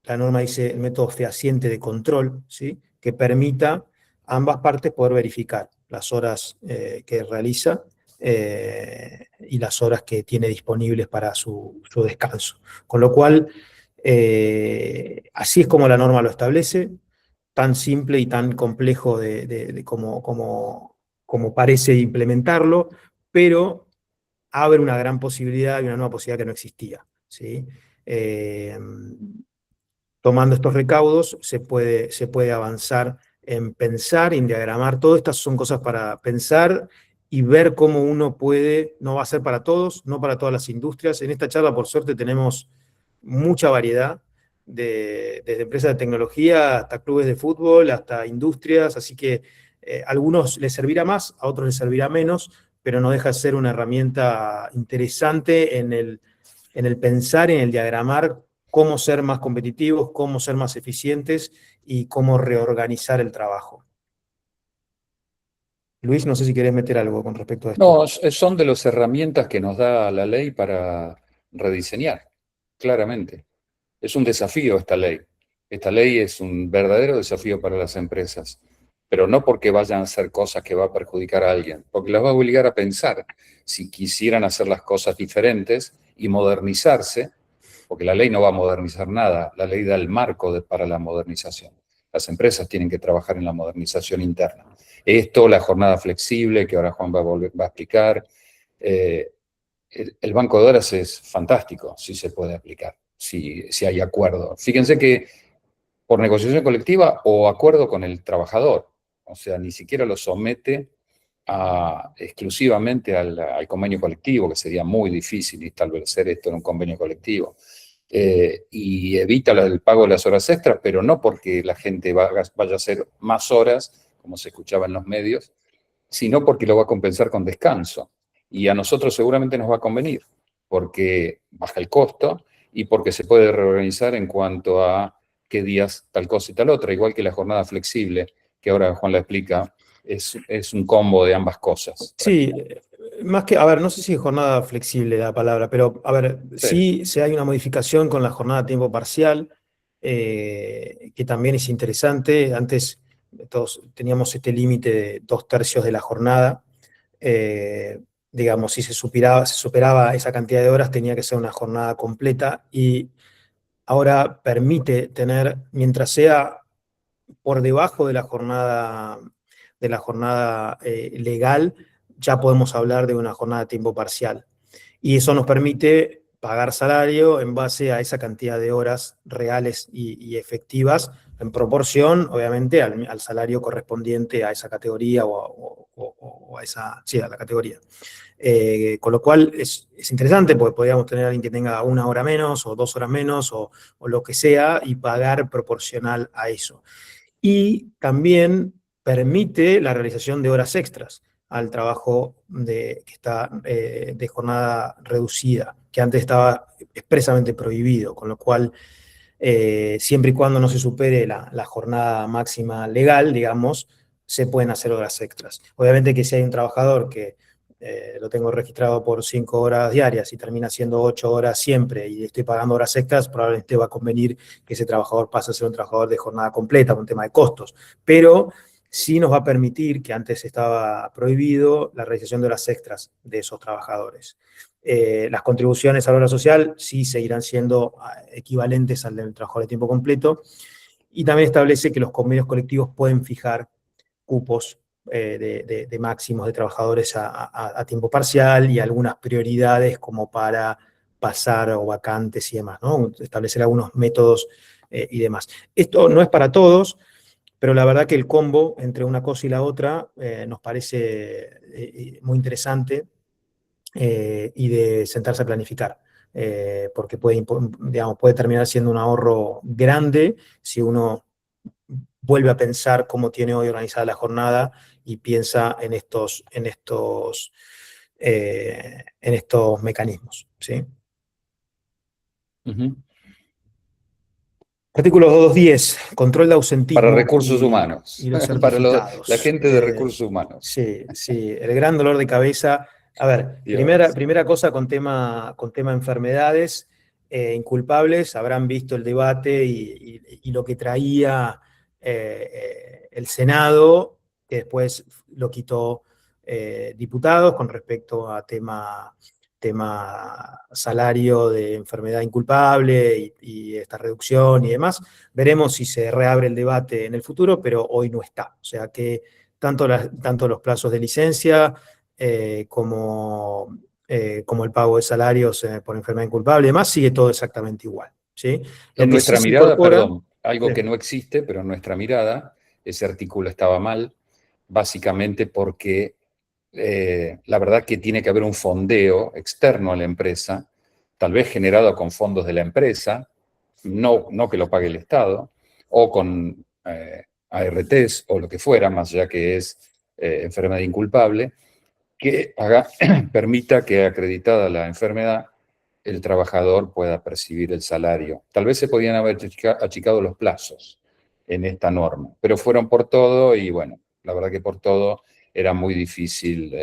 la norma dice el método fehaciente de control, ¿sí? Que permita a ambas partes poder verificar las horas que realiza y las horas que tiene disponibles para su descanso. Con lo cual, así es como la norma lo establece, tan simple y tan complejo como parece implementarlo, pero abre una gran posibilidad y una nueva posibilidad que no existía, ¿sí? Eh, Tomando estos recaudos se puede avanzar en pensar, en diagramar. Todas estas son cosas para pensar y ver cómo uno puede, no va a ser para todos, no para todas las industrias. En esta charla, por suerte, tenemos mucha variedad, desde empresas de tecnología hasta clubes de fútbol, hasta industrias, así que a algunos les servirá más, a otros les servirá menos, pero no deja de ser una herramienta interesante en el pensar, en el diagramar cómo ser más competitivos, cómo ser más eficientes y cómo reorganizar el trabajo. Luis, no sé si querés meter algo con respecto a esto. No, son de las herramientas que nos da la ley para rediseñar, claramente. Es un desafío esta ley. Esta ley es un verdadero desafío para las empresas, pero no porque vayan a hacer cosas que va a perjudicar a alguien, porque las va a obligar a pensar si quisieran hacer las cosas diferentes y modernizarse, porque la ley no va a modernizar nada, la ley da el marco para la modernización. Las empresas tienen que trabajar en la modernización interna. Esto, la jornada flexible, que ahora Juan va a explicar, el banco de horas es fantástico si se puede aplicar, si hay acuerdo. Fíjense que por negociación colectiva o acuerdo con el trabajador, o sea, ni siquiera lo somete exclusivamente al convenio colectivo, que sería muy difícil establecer esto en un convenio colectivo. Y evita el pago de las horas extras, pero no porque la gente vaya a hacer más horas, como se escuchaba en los medios, sino porque lo va a compensar con descanso. Y a nosotros seguramente nos va a convenir, porque baja el costo y porque se puede reorganizar en cuanto a qué días tal cosa y tal otra, igual que la jornada flexible, que ahora Juan la explica, es un combo de ambas cosas. Sí, más que, a ver, no sé si es jornada flexible la palabra, pero a ver, sí, sí hay una modificación con la jornada a tiempo parcial, que también es interesante. Antes todos teníamos este límite de 2/3 de la jornada. eh, digamos, si se superaba esa cantidad de horas, tenía que ser una jornada completa y ahora permite tener, mientras sea por debajo de la jornada legal, ya podemos hablar de una jornada a tiempo parcial. Y eso nos permite pagar salario en base a esa cantidad de horas reales y efectivas en proporción, obviamente, al salario correspondiente a esa categoría o a esa, sí, a la categoría. Con lo cual es interesante porque podríamos tener a alguien que tenga 1 hora menos o 2 horas menos o lo que sea y pagar proporcional a eso. Y también permite la realización de horas extras al trabajo que está de jornada reducida, que antes estaba expresamente prohibido, con lo cual siempre y cuando no se supere la jornada máxima legal, digamos, se pueden hacer horas extras. Obviamente que si hay un trabajador que lo tengo registrado por 5 horas diarias y termina siendo 8 horas siempre y estoy pagando horas extras, probablemente va a convenir que ese trabajador pase a ser un trabajador de jornada completa, por un tema de costos. Pero sí nos va a permitir, que antes estaba prohibido, la realización de horas extras de esos trabajadores. Las contribuciones a la obra social sí seguirán siendo equivalentes al del trabajo de tiempo completo, y también establece que los convenios colectivos pueden fijar cupos de máximos de trabajadores a tiempo parcial y algunas prioridades como para pasar o vacantes y demás, ¿no? Establecer algunos métodos y demás. Esto no es para todos, pero la verdad que el combo entre una cosa y la otra nos parece muy interesante y de sentarse a planificar, porque digamos, puede terminar siendo un ahorro grande si uno vuelve a pensar cómo tiene hoy organizada la jornada y piensa en estos mecanismos, ¿sí? Ujú. Artículo 210, control de Para ausentismo recursos humanos, y los para la certificados. gente de recursos humanos. Sí, sí, el gran dolor de cabeza. A ver, Dios. primera cosa con tema enfermedades inculpables, habrán visto el debate y lo que traía el Senado, que después lo quitó diputados con respecto a tema salario de enfermedad inculpable y esta reducción y demás. Veremos si se reabre el debate en el futuro, pero hoy no está. O sea que tanto los plazos de licencia como el pago de salarios por enfermedad inculpable y demás, sigue todo exactamente igual, ¿sí? Lo En que sí nuestra se mirada, incorpora. perdón, algo Sí. que no existe, pero en nuestra mirada, ese artículo estaba mal, básicamente porque la verdad que tiene que haber un fondeo externo a la empresa, tal vez generado con fondos de la empresa, no que lo pague el Estado, o con ARTs o lo que fuera, más allá que es enfermedad inculpable, que permita que, acreditada la enfermedad, el trabajador pueda percibir el salario. Tal vez se podían haber achicado los plazos en esta norma, pero fueron por todo y bueno, la verdad que por todo era muy difícil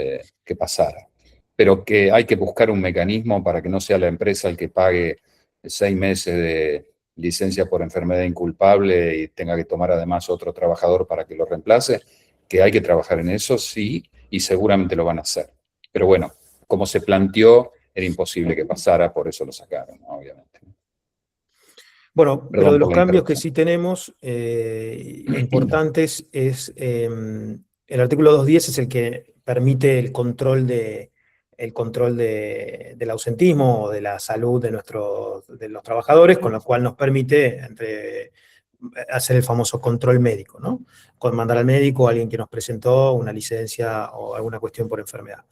que pasara. Pero que hay que buscar un mecanismo para que no sea la empresa el que pague 6 meses de licencia por enfermedad inculpable y tenga que tomar además otro trabajador para que lo reemplace, que hay que trabajar en eso, sí, y seguramente lo van a hacer. Pero bueno, como se planteó, era imposible que pasara, por eso lo sacaron, ¿no? Obviamente. Bueno, pero Perdón de por los la cambios que interrupción. sí tenemos importantes es el artículo 210 es el que permite del ausentismo o de la salud de los trabajadores, con lo cual nos permite hacer el famoso control médico, ¿no? Con mandar al médico a alguien que nos presentó una licencia o alguna cuestión por enfermedad.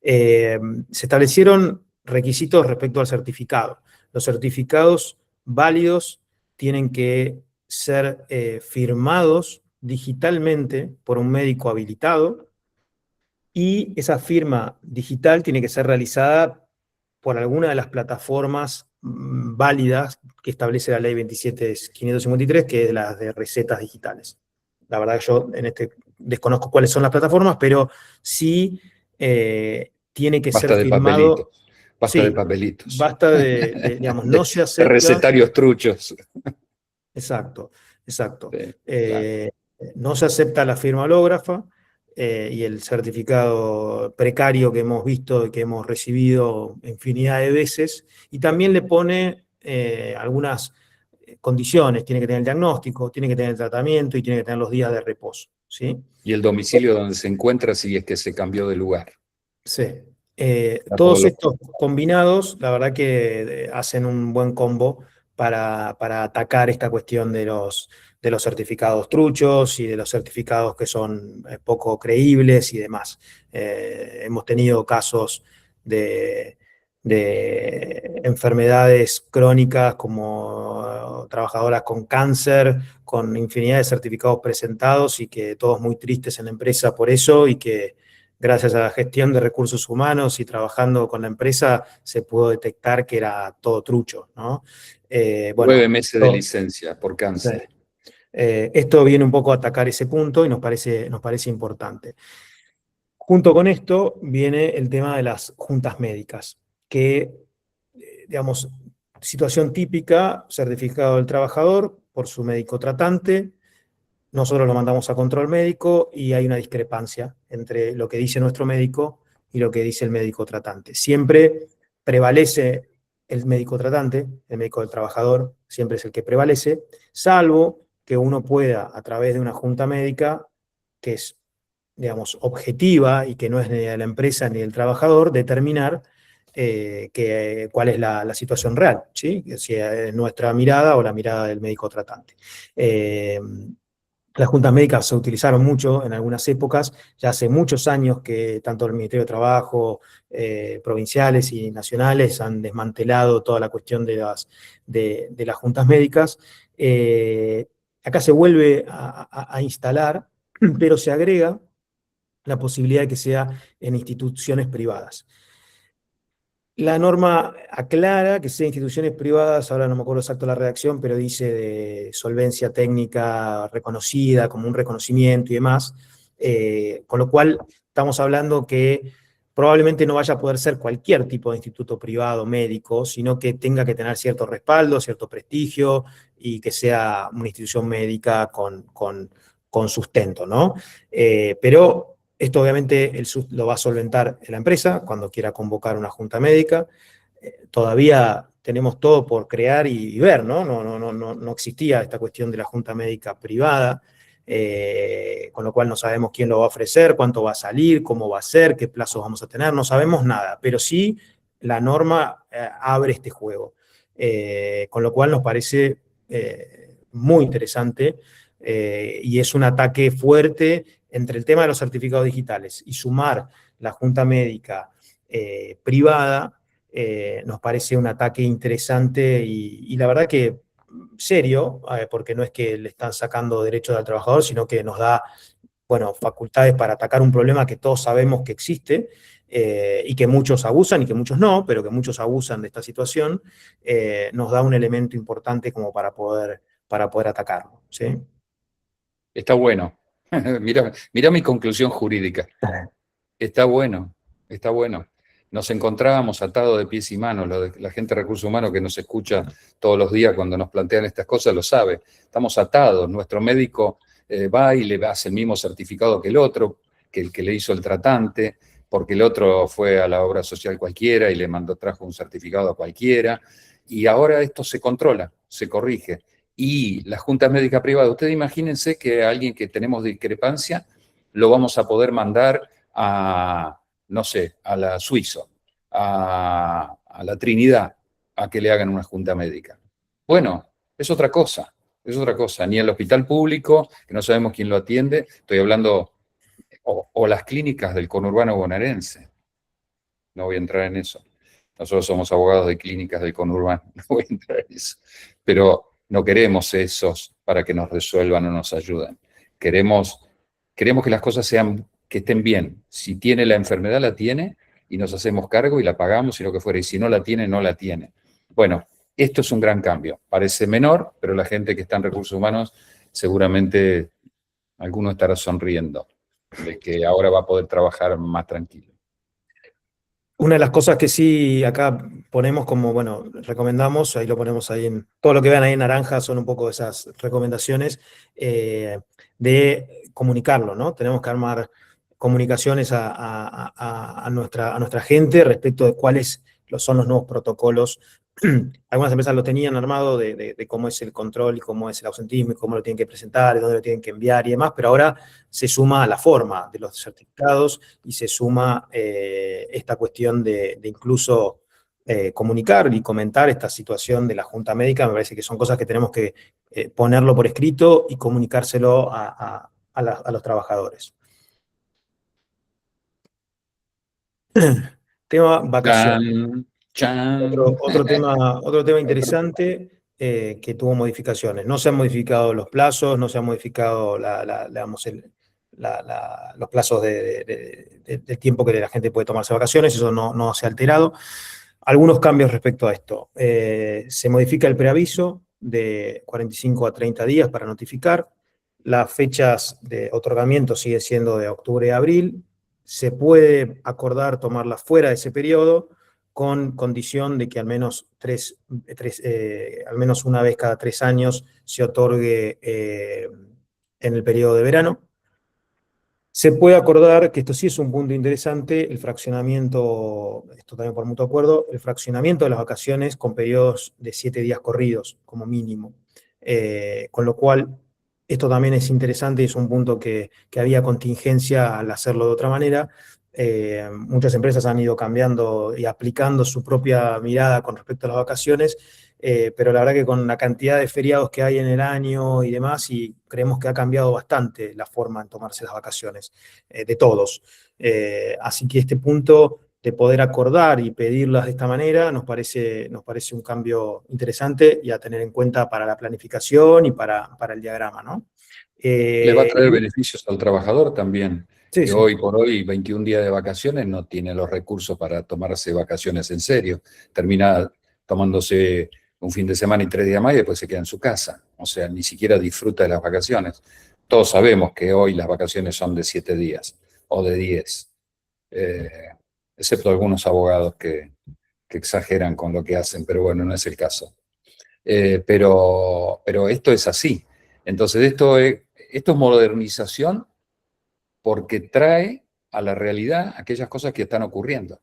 Se establecieron requisitos respecto al certificado. Los certificados válidos tienen que ser firmados digitalmente por un médico habilitado, y esa firma digital tiene que ser realizada por alguna de las plataformas válidas que establece la ley 27.553, que es las de recetas digitales. La verdad que yo desconozco cuáles son las plataformas, pero sí tiene que ser Basta de firmado. papelitos, basta de Sí, papelitos, basta digamos, no se de acepta. recetarios truchos. Exacto, exacto. Sí, claro. Eh, no se acepta la firma hológrafa y el certificado precario que hemos visto y que hemos recibido infinidad de veces, y también le pone algunas condiciones: tiene que tener el diagnóstico, tiene que tener el tratamiento y tiene que tener los días de reposo, ¿sí? Y el domicilio donde se encuentra si es que se cambió de lugar. Sí. A todos Todos los... estos combinados, la verdad que hacen un buen combo para atacar esta cuestión de los certificados truchos y de los certificados que son poco creíbles y demás. Hemos tenido casos de enfermedades crónicas como trabajadoras con cáncer, con infinidad de certificados presentados y que todos muy tristes en la empresa por eso y que gracias a la gestión de recursos humanos y trabajando con la empresa se pudo detectar que era todo trucho, ¿no? Bueno, 9 meses de licencia por sí. cáncer. Esto viene un poco a atacar ese punto y nos parece importante. Junto con esto viene el tema de las juntas médicas, que, digamos, situación típica, certificado del trabajador por su médico tratante, nosotros lo mandamos a control médico y hay una discrepancia entre lo que dice nuestro médico y lo que dice el médico tratante. Siempre prevalece el médico tratante, el médico del trabajador, siempre es el que prevalece, salvo que uno pueda, a través de una junta médica, que es, digamos, objetiva y que no es ni de la empresa ni del trabajador, determinar cuál es la situación real, ¿sí? Si es nuestra mirada o la mirada del médico tratante. Las juntas médicas se utilizaron mucho en algunas épocas, ya hace muchos años que tanto el Ministerio de Trabajo, provinciales y nacionales han desmantelado toda la cuestión de las juntas médicas. Acá se vuelve a instalar, pero se agrega la posibilidad de que sea en instituciones privadas. La norma aclara que sea instituciones privadas, ahora no me acuerdo exacto la redacción, pero dice de solvencia técnica reconocida, como un reconocimiento y demás, con lo cual estamos hablando que probablemente no vaya a poder ser cualquier tipo de instituto privado médico, sino que tenga que tener cierto respaldo, cierto prestigio y que sea una institución médica con sustento, ¿no? Pero esto obviamente lo va a solventar la empresa cuando quiera convocar una junta médica. Todavía tenemos todo por crear y ver, ¿no? No existía esta cuestión de la junta médica privada, con lo cual no sabemos quién lo va a ofrecer, cuánto va a salir, cómo va a ser, qué plazos vamos a tener, no sabemos nada, pero sí la norma abre este juego, con lo cual nos parece muy interesante y es un ataque fuerte entre el tema de los certificados digitales y sumar la junta médica privada, nos parece un ataque interesante y la verdad que serio, porque no es que le están sacando derechos al trabajador, sino que nos da, bueno, facultades para atacar un problema que todos sabemos que existe y que muchos abusan y que muchos no, pero que muchos abusan de esta situación, nos da un elemento importante como para poder atacarlo, ¿sí? Está bueno. Mira mi conclusión jurídica. Está bueno, está bueno. Nos encontrábamos atados de pies y manos. La gente de recursos humanos que nos escucha todos los días cuando nos plantean estas cosas lo sabe. Estamos atados. Nuestro médico va y le hace el mismo certificado que el otro, que el que le hizo el tratante, porque el otro fue a la obra social cualquiera y le trajo un certificado a cualquiera. Y ahora esto se controla, se corrige. Y las juntas médicas privadas, ustedes imagínense que a alguien que tenemos discrepancia lo vamos a poder mandar a, no sé, a la Suizo, a la Trinidad, a que le hagan una junta médica. Bueno, es otra cosa, es otra cosa. Ni el hospital público, que no sabemos quién lo atiende, estoy hablando, o las clínicas del conurbano bonaerense. No voy a entrar en eso. Nosotros somos abogados de clínicas del conurbano, no voy a entrar en eso. Pero no queremos esos para que nos resuelvan o nos ayuden. Queremos que las cosas que estén bien. Si tiene la enfermedad, la tiene, y nos hacemos cargo y la pagamos y lo que fuera. Y si no la tiene, no la tiene. Bueno, esto es un gran cambio. Parece menor, pero la gente que está en recursos humanos, seguramente alguno estará sonriendo de que ahora va a poder trabajar más tranquilo. Una de las cosas que sí acá ponemos como, bueno, recomendamos, ahí lo ponemos ahí en, todo lo que vean ahí en naranja son un poco esas recomendaciones de comunicarlo, ¿no? Tenemos que armar comunicaciones a nuestra gente respecto de cuáles son los nuevos protocolos. Algunas empresas lo tenían armado de cómo es el control y cómo es el ausentismo y cómo lo tienen que presentar y dónde lo tienen que enviar y demás, pero ahora se suma a la forma de los certificados y se suma esta cuestión de incluso comunicar y comentar esta situación de la Junta Médica. Me parece que son cosas que tenemos que ponerlo por escrito y comunicárselo a los trabajadores. Tema vacaciones. Chan, chan. Otro tema interesante que tuvo modificaciones. No se han modificado los plazos, no se han modificado digamos, los plazos del tiempo que la gente puede tomarse vacaciones, eso no se ha alterado. Algunos cambios respecto a esto. Se modifica el preaviso de 45 a 30 días para notificar. Las fechas de otorgamiento siguen siendo de octubre a abril. Se puede acordar tomarlas fuera de ese periodo, con condición de que al menos al menos una vez cada 3 años se otorgue en el periodo de verano. Se puede acordar, que esto sí es un punto interesante, el fraccionamiento, esto también por mutuo acuerdo, el fraccionamiento de las vacaciones con periodos de 7 días corridos, como mínimo. Con lo cual, esto también es interesante y es un punto que había contingencia al hacerlo de otra manera. Muchas empresas han ido cambiando y aplicando su propia mirada con respecto a las vacaciones, pero la verdad que con la cantidad de feriados que hay en el año y demás, y creemos que ha cambiado bastante la forma en tomarse las vacaciones de todos. Así que este punto de poder acordar y pedirlas de esta manera nos parece un cambio interesante y a tener en cuenta para la planificación y para el diagrama, ¿no? Le va a traer beneficios al trabajador también, Sí, que sí. hoy por hoy, 21 días de vacaciones, no tiene los recursos para tomarse vacaciones en serio. Termina tomándose un fin de semana y 3 días más y después se queda en su casa. O sea, ni siquiera disfruta de las vacaciones. Todos sabemos que hoy las vacaciones son de 7 días o de 10, eh, excepto algunos abogados que exageran con lo que hacen, pero bueno, no es el caso. Pero esto es así. Entonces, esto es modernización porque trae a la realidad aquellas cosas que están ocurriendo.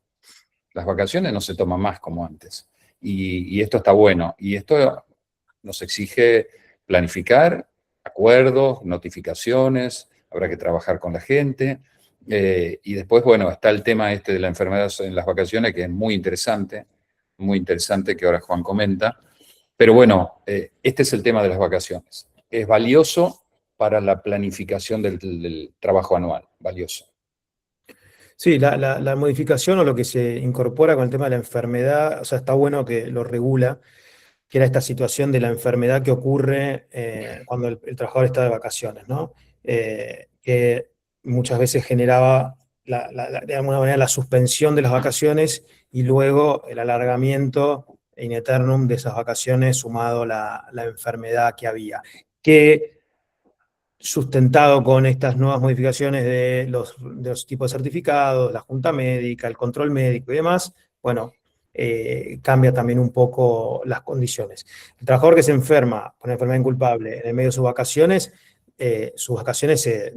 Las vacaciones no se toman más como antes. Y esto está bueno. Y esto nos exige planificar acuerdos, notificaciones, habrá que trabajar con la gente. Y después, bueno, está el tema este de la enfermedad en las vacaciones, que es muy interesante, que ahora Juan comenta. Pero bueno, este es el tema de las vacaciones. Es valioso para la planificación del trabajo anual, valioso. Sí, la modificación o lo que se incorpora con el tema de la enfermedad, o sea, está bueno que lo regula, que era esta situación de la enfermedad que ocurre cuando el trabajador está de vacaciones, ¿no? Que muchas veces generaba, de alguna manera, la suspensión de las vacaciones y luego el alargamiento in eternum de esas vacaciones sumado la enfermedad que había. Que sustentado con estas nuevas modificaciones de los tipos de certificados, la junta médica, el control médico y demás, bueno, cambia también un poco las condiciones. El trabajador que se enferma con enfermedad inculpable en el medio de sus vacaciones de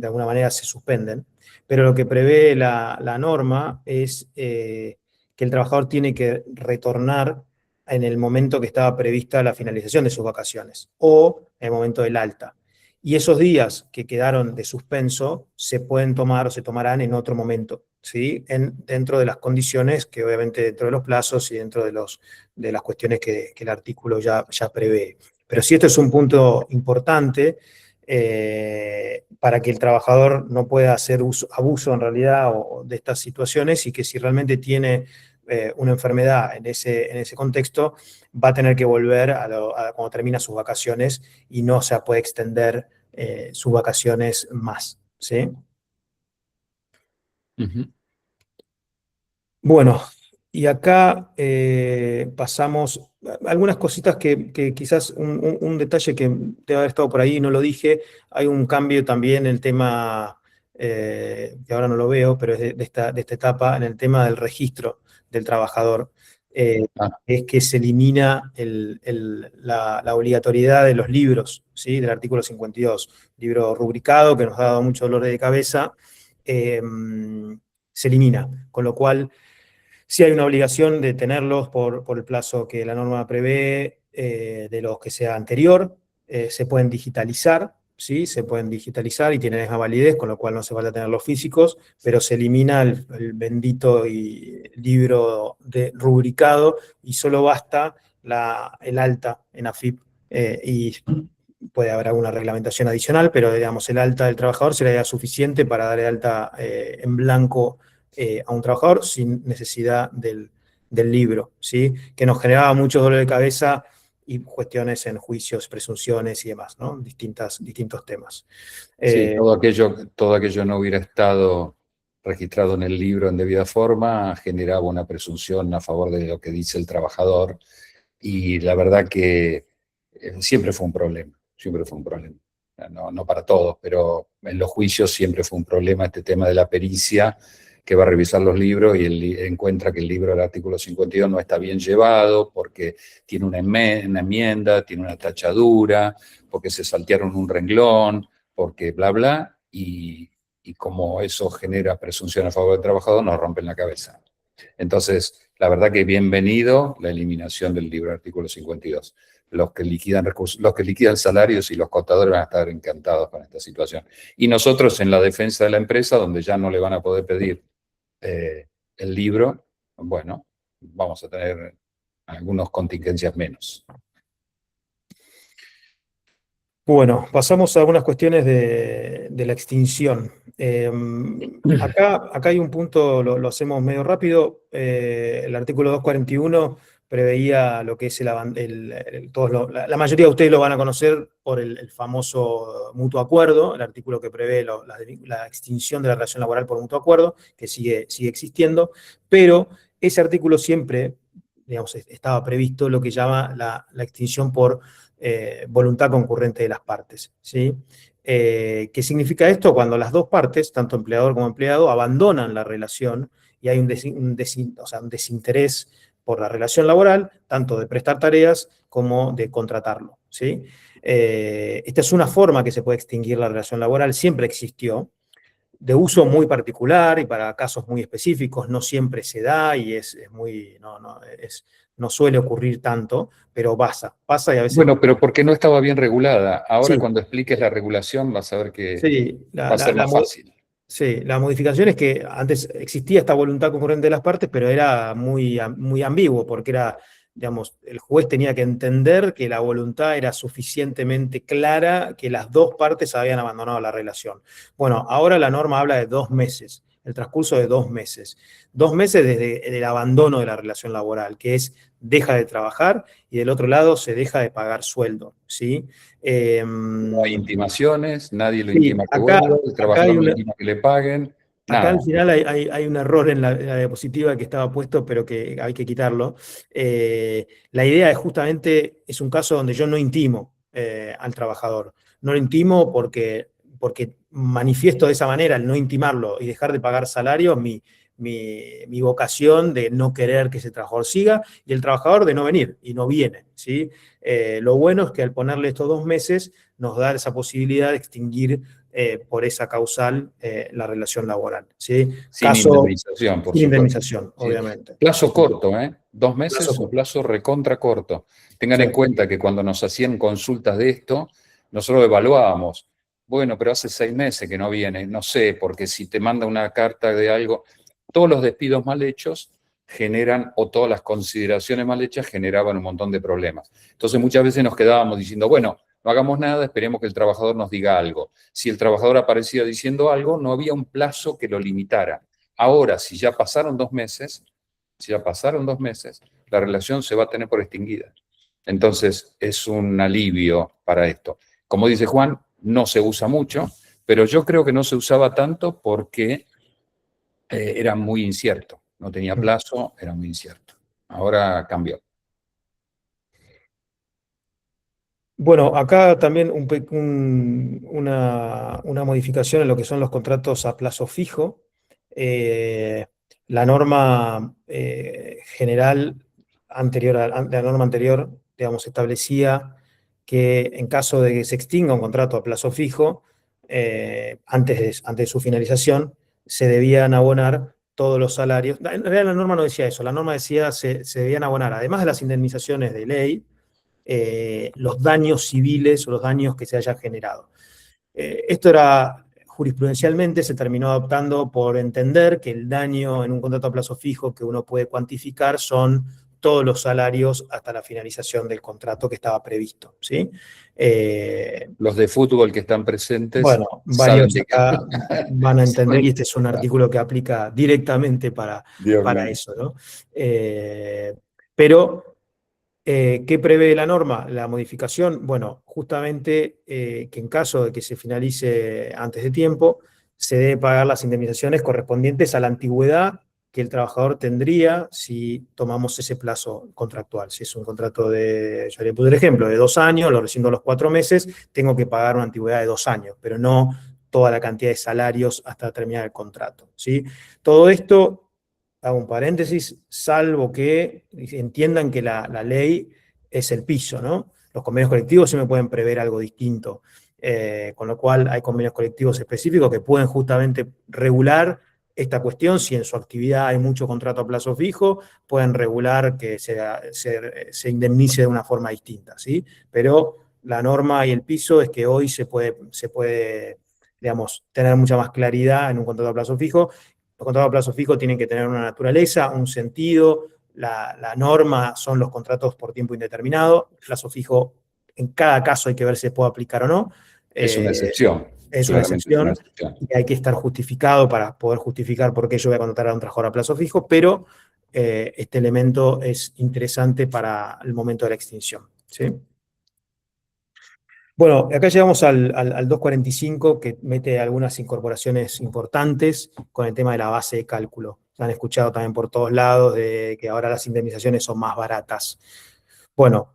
alguna manera se suspenden, pero lo que prevé la norma es que el trabajador tiene que retornar en el momento que estaba prevista la finalización de sus vacaciones o en el momento del alta. Y esos días que quedaron de suspenso se pueden tomar o se tomarán en otro momento, ¿sí? Dentro de las condiciones que obviamente dentro de los plazos y dentro de las cuestiones que el artículo ya prevé. Pero sí, esto es un punto importante para que el trabajador no pueda hacer abuso en realidad de estas situaciones, y que si realmente tiene una enfermedad en ese contexto, va a tener que volver cuando termina sus vacaciones y no se puede extender sus vacaciones más, ¿sí? Ujú. Bueno, y acá pasamos algunas cositas que quizás un detalle que debe haber estado por ahí y no lo dije. Hay un cambio también en el tema, que ahora no lo veo, pero es de esta etapa, en el tema del registro del trabajador. Ah, Es que se elimina la obligatoriedad de los libros, ¿sí? Del artículo 52, libro rubricado que nos ha dado mucho dolor de cabeza, eh, se elimina, con lo cual sí hay una obligación de tenerlos por el plazo que la norma prevé, de los que sea anterior, se pueden digitalizar, ¿sí? Se pueden digitalizar y tienen esa validez, con lo cual no hace falta tenerlos físicos, pero se elimina el bendito libro rubricado y solo basta el alta en AFIP, y puede haber alguna reglamentación adicional, pero digamos, el alta del trabajador sería suficiente para dar el alta en blanco a un trabajador sin necesidad del libro, ¿sí? Que nos generaba mucho dolor de cabeza y cuestiones en juicios, presunciones y demás, ¿no? Distintos temas. Sí, todo aquello no hubiera estado registrado en el libro en debida forma, generaba una presunción a favor de lo que dice el trabajador, y la verdad que siempre fue un problema, siempre fue un problema. No, no para todos, pero en los juicios siempre fue un problema este tema de la pericia, que va a revisar los libros y encuentra que el libro del artículo 52 no está bien llevado porque tiene una enmienda, tiene una tachadura, porque se saltearon un renglón, porque bla, bla, y como eso genera presunción a favor del trabajador, nos rompen la cabeza. Entonces, la verdad que bienvenido la eliminación del libro artículo 52. Los que liquidan recursos, los que liquidan salarios y los contadores van a estar encantados con esta situación. Y nosotros en la defensa de la empresa, donde ya no le van a poder pedir el libro, bueno, vamos a tener algunas contingencias menos. Bueno, pasamos a algunas cuestiones de la extinción. Acá hay un punto, lo hacemos medio rápido. El artículo 241 preveía lo que es la mayoría de ustedes lo van a conocer por el famoso mutuo acuerdo, el artículo que prevé la extinción de la relación laboral por mutuo acuerdo, que sigue existiendo, pero ese artículo siempre, digamos, estaba previsto lo que llama la extinción por voluntad concurrente de las partes, ¿sí? ¿Qué significa esto? Cuando las dos partes, tanto empleador como empleado, abandonan la relación y hay un desinterés por la relación laboral, tanto de prestar tareas como de contratarlo, ¿sí? Esta es una forma que se puede extinguir la relación laboral, siempre existió, de uso muy particular y para casos muy específicos, no siempre se da y no suele ocurrir tanto, pero pasa y a veces... Bueno, pero porque no estaba bien regulada. Ahora Sí, cuando expliques la regulación vas a ver que sí, va a ser más fácil. sí, la modificación es que antes existía esta voluntad concurrente de las partes, pero era muy ambiguo, porque era, digamos, el juez tenía que entender que la voluntad era suficientemente clara, que las dos partes habían abandonado la relación. Bueno, ahora la norma habla de 2 meses, el transcurso de 2 meses. 2 meses desde el abandono de la relación laboral, que es deja de trabajar y del otro lado se deja de pagar sueldo, ¿sí? No hay intimaciones, nadie lo Sí, intima que vuelva, el acá trabajador no intima que le paguen, acá al nada. final hay un error en la diapositiva que estaba puesto, pero que hay que quitarlo. La idea es justamente, es un caso donde yo no intimo al trabajador. No lo intimo porque manifiesto de esa manera, al no intimarlo y dejar de pagar salario, mi vocación de no querer que ese trabajador siga y el trabajador de no venir y no viene, ¿sí? Lo bueno es que al ponerle estos 2 meses nos da esa posibilidad de extinguir por esa causal la relación laboral, ¿sí? Sin Caso indemnización, por sin supuesto. indemnización, Sí. obviamente. Plazo corto, ¿eh? 2 meses es un Plazo, plazo recontra corto. Tengan sí, en cuenta que cuando nos hacían consultas de esto, nosotros evaluábamos. Bueno, pero hace 6 meses que no viene, no sé, porque si te manda una carta de algo, todos los despidos mal hechos generan, o todas las consideraciones mal hechas generaban un montón de problemas. Entonces muchas veces nos quedábamos diciendo, bueno, no hagamos nada, esperemos que el trabajador nos diga algo. Si el trabajador aparecía diciendo algo, no había un plazo que lo limitara. Ahora, si ya pasaron 2 meses, la relación se va a tener por extinguida. Entonces, es un alivio para esto. Como dice Juan, no se usa mucho, pero yo creo que no se usaba tanto porque era muy incierto. No tenía plazo, era muy incierto. Ahora cambió. bueno, acá también una modificación en lo que son los contratos a plazo fijo. Eh, la norma general anterior, la norma anterior, digamos, establecía que en caso de que se extinga un contrato a plazo fijo, antes de su finalización, se debían abonar todos los salarios. En realidad la norma no decía eso, la norma decía se debían abonar, además de las indemnizaciones de ley, los daños civiles o los daños que se hayan generado. Esto era jurisprudencialmente, se terminó adoptando por entender que el daño en un contrato a plazo fijo que uno puede cuantificar son todos los salarios hasta la finalización del contrato que estaba previsto, ¿sí? Los de fútbol que están presentes Bueno, saben varios de qué. acá van a entender, y saben este es un artículo que aplica directamente Dios para mío. eso, ¿no? Pero, ¿qué prevé la norma? La modificación, bueno, justamente que en caso de que se finalice antes de tiempo, se debe pagar las indemnizaciones correspondientes a la antigüedad que el trabajador tendría si tomamos ese plazo contractual. Si es un contrato de, yo le puse el ejemplo, de 2 años, lo rescindo a los 4 meses, tengo que pagar una antigüedad de 2 años, pero no toda la cantidad de salarios hasta terminar el contrato, ¿sí? Todo esto, hago un paréntesis, salvo que entiendan que la ley es el piso, ¿no? Los convenios colectivos sí me pueden prever algo distinto, con lo cual hay convenios colectivos específicos que pueden justamente regular esta cuestión. Si en su actividad hay mucho contrato a plazo fijo, pueden regular que se indemnice de una forma distinta, ¿sí? Pero la norma y el piso es que hoy se puede, digamos, tener mucha más claridad en un contrato a plazo fijo. Los contratos a plazo fijo tienen que tener una naturaleza, un sentido. La norma son los contratos por tiempo indeterminado. El plazo fijo, en cada caso hay que ver si se puede aplicar o no. Es una Eh, excepción, es una claramente es una excepción excepción. y hay que estar justificado para poder justificar por qué yo voy a contratar a un trabajador a plazo fijo, pero este elemento es interesante para el momento de la extinción, ¿sí? Bueno, acá llegamos al 245, que mete algunas incorporaciones importantes con el tema de la base de cálculo. Se han escuchado también por todos lados de que ahora las indemnizaciones son más baratas. Bueno,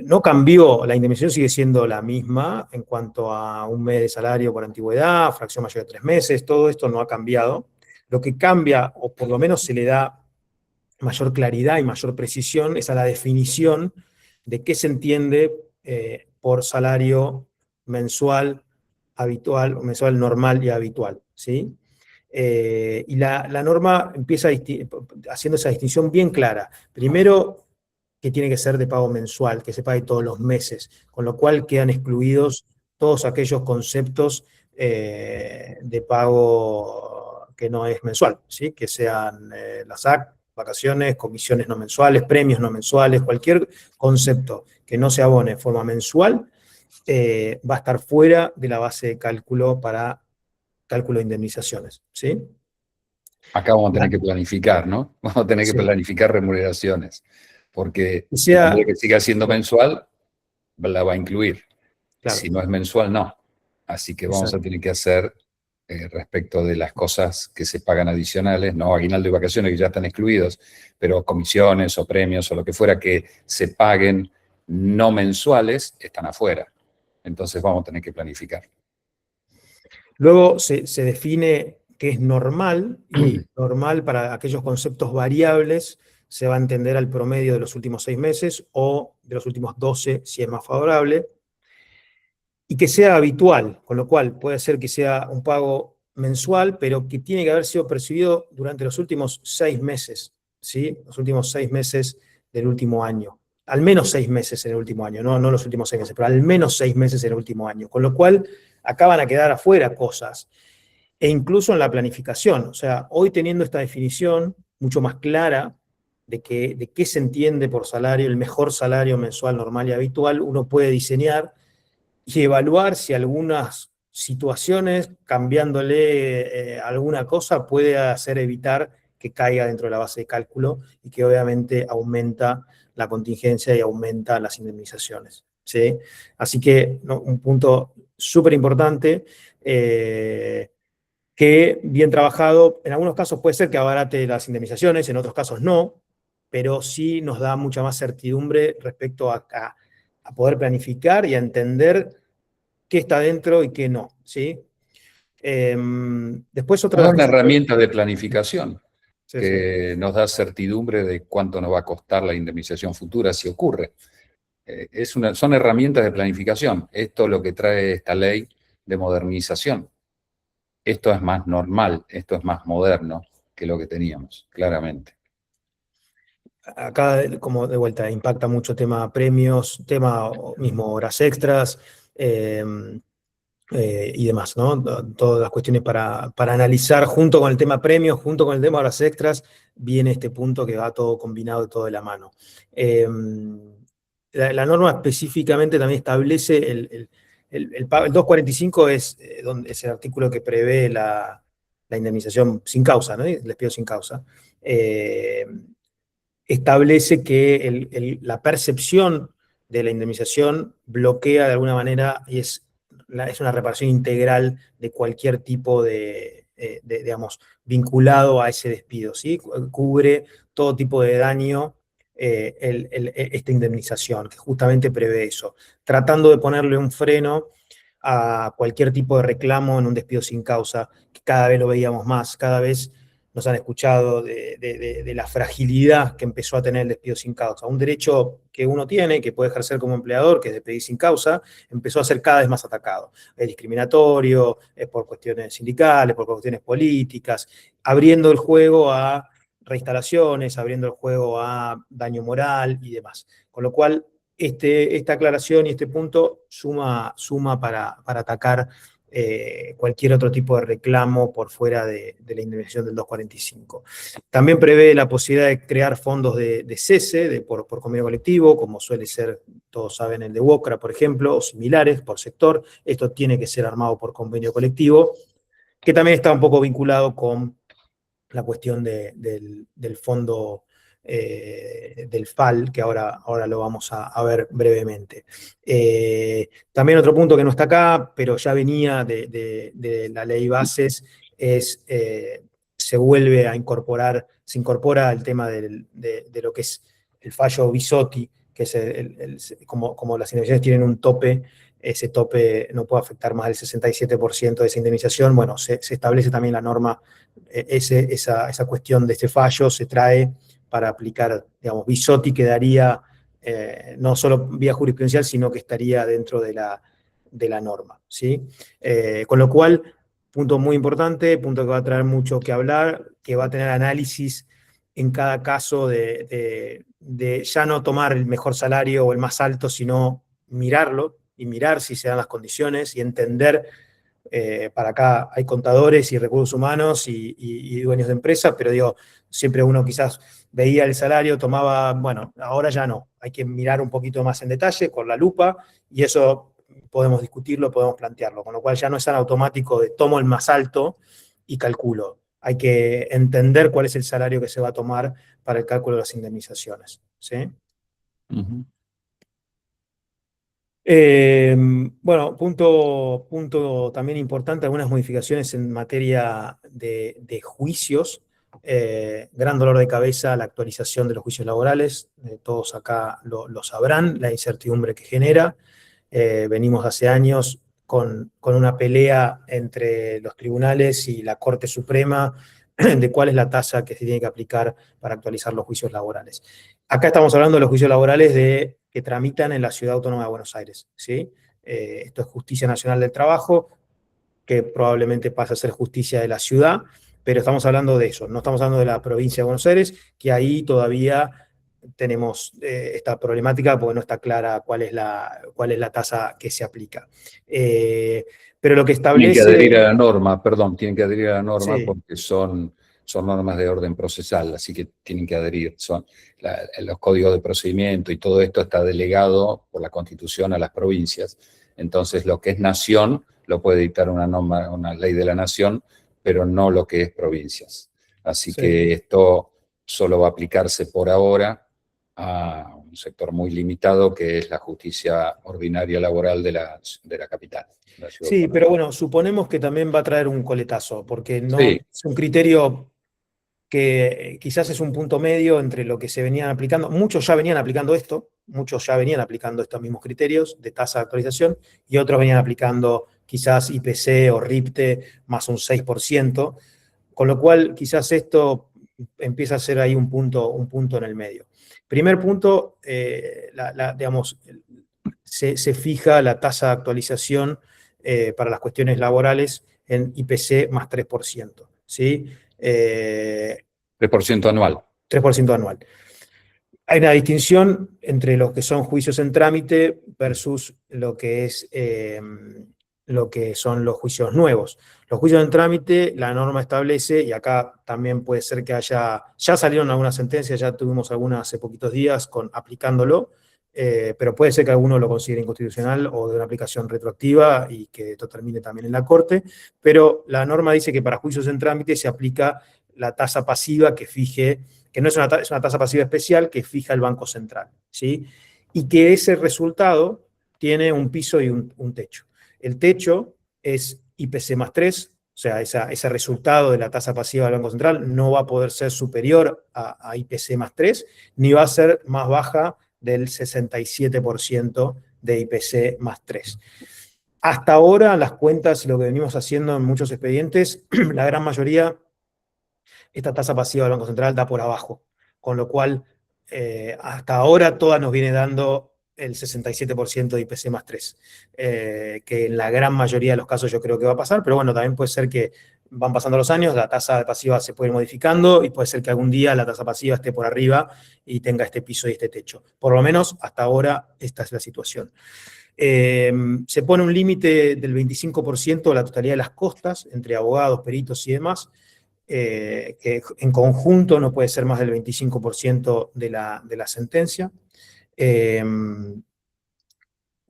no cambió, la indemnización sigue siendo la misma en cuanto a un mes de salario por antigüedad, fracción mayor de 3 meses, todo esto no ha cambiado. Lo que cambia, o por lo menos se le da mayor claridad y mayor precisión, es a la definición de qué se entiende por salario mensual habitual, o mensual normal y habitual, ¿sí? Y la norma empieza haciendo esa distinción bien clara. Primero, que tiene que ser de pago mensual, que se pague todos los meses, con lo cual quedan excluidos todos aquellos conceptos de pago que no es mensual, ¿sí? Que sean las AC, vacaciones, comisiones no mensuales, premios no mensuales, cualquier concepto que no se abone de forma mensual va a estar fuera de la base de cálculo para cálculo de indemnizaciones, ¿sí? Acá vamos a tener que planificar, ¿no? Vamos a tener que Sí. planificar remuneraciones, porque Que en la medida sea, que siga siendo mensual, la va a incluir. claro, Si no es mensual, no. Así que vamos a exacto. tener que hacer respecto de las cosas que se pagan adicionales, no aguinaldo y vacaciones que ya están excluidos, pero comisiones o premios o lo que fuera que se paguen no mensuales están afuera. Entonces vamos a tener que planificar. Luego se define qué es normal, y normal para aquellos conceptos variables se va a entender al promedio de los últimos 6 meses o de los últimos 12 si es más favorable, y que sea habitual, con lo cual puede ser que sea un pago mensual, pero que tiene que haber sido percibido durante los últimos 6 meses, ¿sí? Los últimos 6 meses del último año. Al menos 6 meses en el último año, no los últimos 6 meses, pero al menos 6 meses en el último año. Con lo cual, acá van a quedar afuera cosas, e incluso en la planificación. O sea, hoy teniendo esta definición mucho más clara de qué se entiende por salario, el mejor salario mensual normal y habitual, uno puede diseñar y evaluar si algunas situaciones, cambiándole alguna cosa, puede hacer evitar que caiga dentro de la base de cálculo y que obviamente aumenta la contingencia y aumenta las indemnizaciones, ¿sí? Así que ¿no? Un punto súper importante, que bien trabajado, en algunos casos puede ser que abarate las indemnizaciones, en otros casos no, pero sí nos da mucha más certidumbre respecto a poder planificar y a entender qué está dentro y qué no, ¿sí? Después otra Nos de da las una cosas que... herramienta de planificación Sí, sí. que nos da certidumbre de cuánto nos va a costar la indemnización futura si ocurre. Son herramientas de planificación. Esto es lo que trae esta ley de modernización. Esto es más normal, esto es más moderno que lo que teníamos, claramente. Acá, como de vuelta, impacta mucho tema premios, tema mismo horas extras. y demás, ¿no? Todas las cuestiones para analizar junto con el tema premios, junto con el tema horas extras, viene este punto que va todo combinado, todo de la mano. La norma específicamente también establece el 245 es el artículo que prevé la indemnización sin causa, ¿no? El despido sin causa. Establece que la percepción de la indemnización bloquea de alguna manera y es una reparación integral de cualquier tipo digamos, vinculado a ese despido, ¿sí? Cubre todo tipo de daño esta indemnización, que justamente prevé eso, tratando de ponerle un freno a cualquier tipo de reclamo en un despido sin causa, que cada vez lo veíamos más, cada vez nos han escuchado de la fragilidad que empezó a tener el despido sin causa. Un derecho que uno tiene, que puede ejercer como empleador, que es despedir sin causa, empezó a ser cada vez más atacado. Es discriminatorio, es por cuestiones sindicales, por cuestiones políticas, abriendo el juego a reinstalaciones, abriendo el juego a daño moral y demás. Con lo cual, esta aclaración y este punto suma para atacar cualquier otro tipo de reclamo por fuera de la indemnización del 245. También prevé la posibilidad de crear fondos de cese por convenio colectivo, como suele ser, todos saben, el de WOCRA, por ejemplo, o similares por sector. Esto tiene que ser armado por convenio colectivo, que también está un poco vinculado con la cuestión del fondo del FAL, que ahora lo vamos a ver brevemente. También otro punto que no está acá, pero ya venía de la ley bases, se vuelve a incorporar, se incorpora el tema de lo que es el fallo Bisotti, que es como las indemnizaciones tienen un tope, ese tope no puede afectar más del 67% de esa indemnización. Bueno, se establece también la norma, esa cuestión de este fallo se trae para aplicar, digamos, Bisotti quedaría no solo vía jurisprudencial, sino que estaría dentro de la norma, ¿sí? Con lo cual, punto muy importante, punto que va a traer mucho que hablar, que va a tener análisis en cada caso de ya no tomar el mejor salario o el más alto, sino mirarlo y mirar si se dan las condiciones y entender. Para acá hay contadores y recursos humanos y dueños de empresas, pero digo, siempre uno quizás veía el salario, tomaba, bueno, ahora ya no, hay que mirar un poquito más en detalle con la lupa y eso podemos discutirlo, podemos plantearlo, con lo cual ya no es tan automático de tomo el más alto y calculo. Hay que entender cuál es el salario que se va a tomar para el cálculo de las indemnizaciones, ¿sí? Ujú. Bueno, punto también importante, algunas modificaciones en materia de juicios. Gran dolor de cabeza la actualización de los juicios laborales. Todos acá lo sabrán, la incertidumbre que genera. Venimos hace años con una pelea entre los tribunales y la Corte Suprema de cuál es la tasa que se tiene que aplicar para actualizar los juicios laborales. Acá estamos hablando de los juicios laborales que tramitan en la Ciudad Autónoma de Buenos Aires, ¿sí? Esto es Justicia Nacional del Trabajo, que probablemente pasa a ser justicia de la ciudad, pero estamos hablando de eso, no estamos hablando de la provincia de Buenos Aires, que ahí todavía tenemos esta problemática porque no está clara cuál es la tasa que se aplica. Pero lo que Tienen que establece... adherir a la norma, perdón, tienen que adherir a la norma Sí, porque son normas de orden procesal, así que tienen que adherir. Los códigos de procedimiento y todo esto está delegado por la Constitución a las provincias. Entonces, lo que es nación lo puede dictar una norma, una ley de la nación, pero no lo que es provincias. Así sí. que esto solo va a aplicarse por ahora a un sector muy limitado que es la justicia ordinaria laboral de la capital. La ciudad Sí, autónoma. pero bueno, suponemos que también va a traer un coletazo, porque no Sí, es un criterio que quizás es un punto medio entre lo que se venían aplicando. Muchos ya venían aplicando esto, muchos ya venían aplicando estos mismos criterios de tasa de actualización y otros venían aplicando quizás IPC o RIPTE más un 6%, con lo cual quizás esto empieza a ser ahí un punto en el medio. Primer punto, digamos, se fija la tasa de actualización para las cuestiones laborales en IPC más 3%, ¿sí? 3% anual. 3% anual. Hay una distinción entre los que son juicios en trámite versus lo que es lo que son los juicios nuevos. Los juicios en trámite, la norma establece, y acá también puede ser que ya salieron algunas sentencias, ya tuvimos algunas hace poquitos días aplicándolo, pero puede ser que alguno lo considere inconstitucional o de una aplicación retroactiva y que esto termine también en la Corte, pero la norma dice que para juicios en trámite se aplica la tasa pasiva que fije, que no es es una tasa pasiva especial que fija el Banco Central, ¿sí? Y que ese resultado tiene un piso y un techo. El techo es IPC más 3, o sea, ese resultado de la tasa pasiva del Banco Central no va a poder ser superior a IPC más 3, ni va a ser más baja del 67% de IPC más 3. Hasta ahora, las cuentas y lo que venimos haciendo en muchos expedientes, la gran mayoría, esta tasa pasiva del Banco Central da por abajo, con lo cual hasta ahora toda nos viene dando el 67% de IPC más 3, que en la gran mayoría de los casos yo creo que va a pasar, pero bueno, también puede ser que van pasando los años, la tasa pasiva se puede ir modificando y puede ser que algún día la tasa pasiva esté por arriba y tenga este piso y este techo. Por lo menos hasta ahora esta es la situación. Se pone un límite del 25% de la totalidad de las costas entre abogados, peritos y demás, que en conjunto no puede ser más del 25% de la sentencia.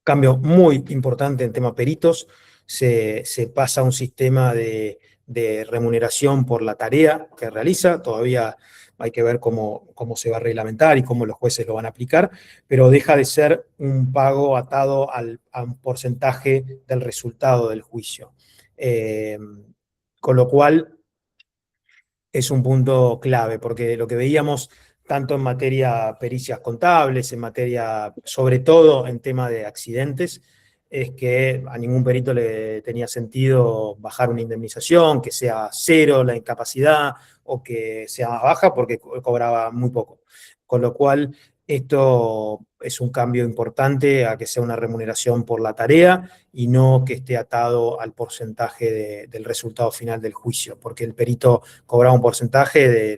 Cambio muy importante en tema peritos, se pasa a un sistema de remuneración por la tarea que realiza, todavía hay que ver cómo se va a reglamentar y cómo los jueces lo van a aplicar, pero deja de ser un pago atado a un porcentaje del resultado del juicio. Con lo cual es un punto clave, porque lo que veíamos tanto en materia pericias contables, en materia, sobre todo en tema de accidentes, es que a ningún perito le tenía sentido bajar una indemnización, que sea cero la incapacidad o que sea más baja porque cobraba muy poco. Con lo cual, esto es un cambio importante a que sea una remuneración por la tarea y no que esté atado al porcentaje del resultado final del juicio, porque el perito cobraba un porcentaje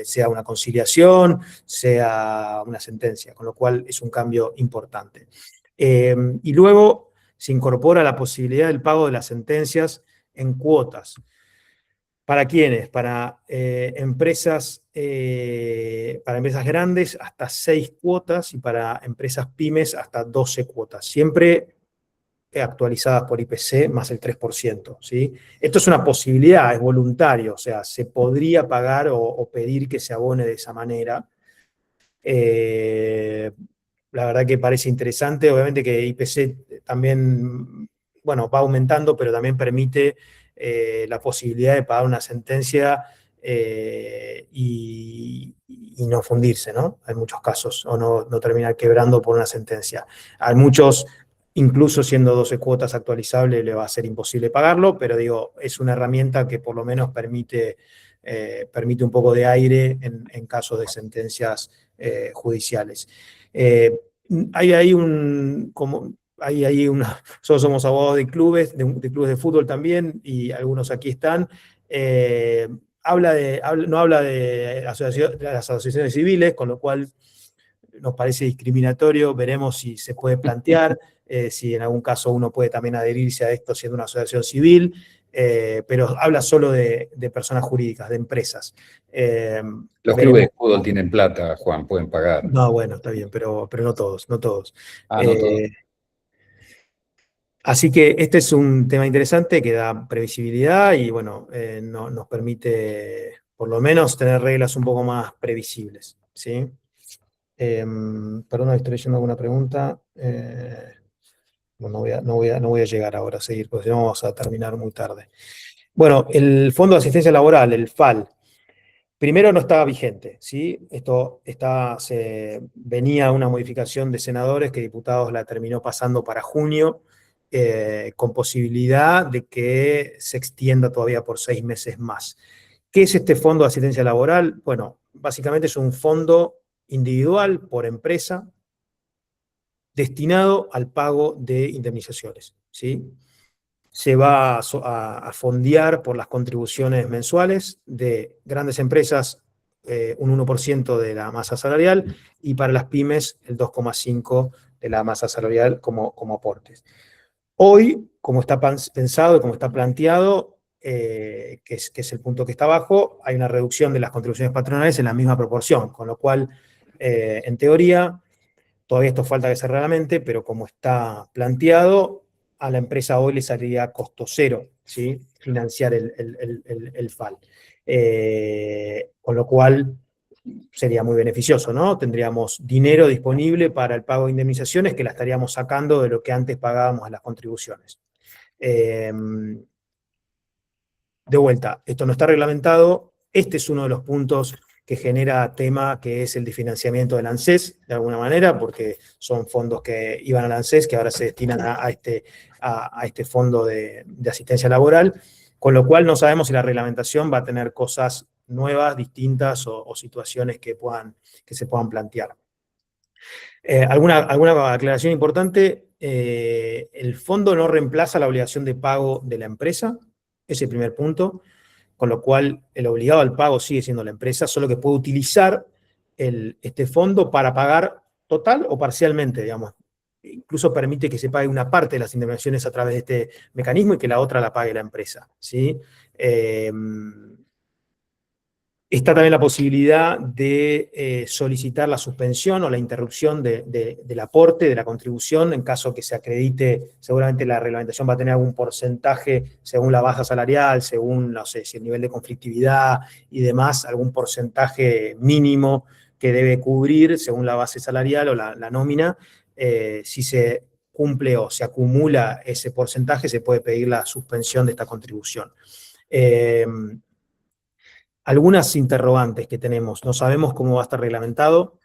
sea una conciliación, sea una sentencia, con lo cual es un cambio importante. Y luego se incorpora la posibilidad del pago de las sentencias en cuotas. ¿Para quiénes? Para empresas grandes hasta 6 cuotas y para empresas pymes hasta 12 cuotas. Siempre actualizadas por IPC más el 3%, ¿sí? Esto es una posibilidad, es voluntario, o sea, se podría pagar o pedir que se abone de esa manera. La verdad que parece interesante, obviamente que IPC también, bueno, va aumentando, pero también permite la posibilidad de pagar una sentencia y no fundirse, ¿no? En muchos casos, o no terminar quebrando por una sentencia. Hay muchos, incluso siendo 12 cuotas actualizables, le va a ser imposible pagarlo, pero digo, es una herramienta que por lo menos permite un poco de aire en casos de sentencias judiciales. Hay ahí nosotros somos abogados de clubes, de clubes de fútbol también, y algunos aquí están. No habla de las asociaciones civiles, con lo cual nos parece discriminatorio, veremos si se puede plantear, si en algún caso uno puede también adherirse a esto siendo una asociación civil, pero habla solo de personas jurídicas, de empresas. Los clubes de fútbol tienen plata, Juan, pueden pagar. No, bueno, está bien, pero no todos, no todos. No todos. Así que este es un tema interesante que da previsibilidad y bueno, nos permite por lo menos tener reglas un poco más previsibles, ¿sí? Perdón, estoy leyendo alguna pregunta. No voy a llegar ahora a seguir, porque si no vamos a terminar muy tarde. Bueno, el Fondo de Asistencia Laboral, el FAL, primero no estaba vigente, ¿sí? Venía una modificación de senadores que diputados la terminó pasando para junio, con posibilidad de que se extienda todavía por 6 meses más. ¿Qué es este Fondo de Asistencia Laboral? Bueno, básicamente es un fondo individual por empresa destinado al pago de indemnizaciones, ¿sí? Se va a fondear por las contribuciones mensuales de grandes empresas, un 1% de la masa salarial, y para las pymes el 2,5% de la masa salarial como aportes. Hoy, como está pensado y como está planteado, que es el punto que está abajo, hay una reducción de las contribuciones patronales en la misma proporción, con lo cual, en teoría, todavía esto falta que se reglamente, pero como está planteado, a la empresa hoy le saldría costo cero, ¿sí? Financiar el FAL. Con lo cual sería muy beneficioso, ¿no? Tendríamos dinero disponible para el pago de indemnizaciones que la estaríamos sacando de lo que antes pagábamos a las contribuciones. De vuelta, esto no está reglamentado. Este es uno de los puntos que genera tema, que es el de financiamiento del ANSES, de alguna manera, porque son fondos que iban al ANSES, que ahora se destinan a este fondo de asistencia laboral, con lo cual no sabemos si la reglamentación va a tener cosas nuevas, distintas o situaciones que se puedan plantear. ¿Alguna aclaración importante? El fondo no reemplaza la obligación de pago de la empresa, ese es el primer punto, con lo cual el obligado al pago sigue siendo la empresa, solo que puede utilizar este fondo para pagar total o parcialmente, digamos. Incluso permite que se pague una parte de las indemnizaciones a través de este mecanismo y que la otra la pague la empresa, ¿sí? Está también la posibilidad de solicitar la suspensión o la interrupción del aporte, de la contribución, en caso que se acredite. Seguramente la reglamentación va a tener algún porcentaje según la baja salarial, según, no sé, si el nivel de conflictividad y demás, algún porcentaje mínimo que debe cubrir según la base salarial o la nómina. Si se cumple o se acumula ese porcentaje, se puede pedir la suspensión de esta contribución. Algunas interrogantes que tenemos. No sabemos cómo va a estar reglamentado.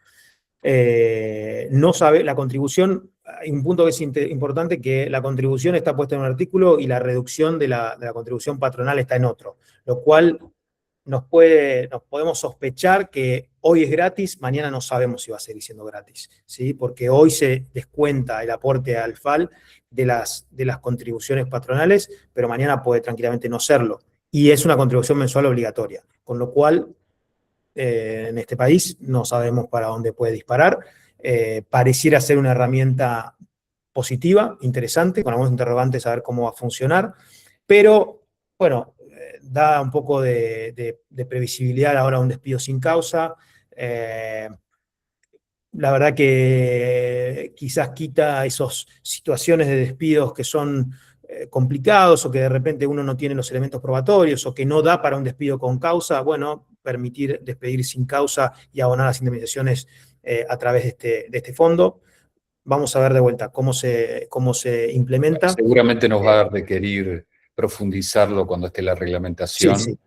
No sabe, la contribución, hay un punto que es importante, que la contribución está puesta en un artículo y la reducción de la contribución patronal está en otro, lo cual nos podemos sospechar que hoy es gratis, mañana no sabemos si va a seguir siendo gratis, ¿sí? Porque hoy se descuenta el aporte al FAL de las contribuciones patronales, pero mañana puede tranquilamente no serlo. Y es una contribución mensual obligatoria, con lo cual en este país no sabemos para dónde puede disparar. Pareciera ser una herramienta positiva, interesante, con algunos interrogantes a ver cómo va a funcionar, pero bueno, da un poco de previsibilidad ahora a un despido sin causa. La verdad que quizás quita esas situaciones de despidos que son complicados o que de repente uno no tiene los elementos probatorios o que no da para un despido con causa. Bueno, permitir despedir sin causa y abonar las indemnizaciones a través de este fondo. Vamos a ver de vuelta cómo se implementa. Seguramente nos va a requerir profundizarlo cuando esté la reglamentación, Sí.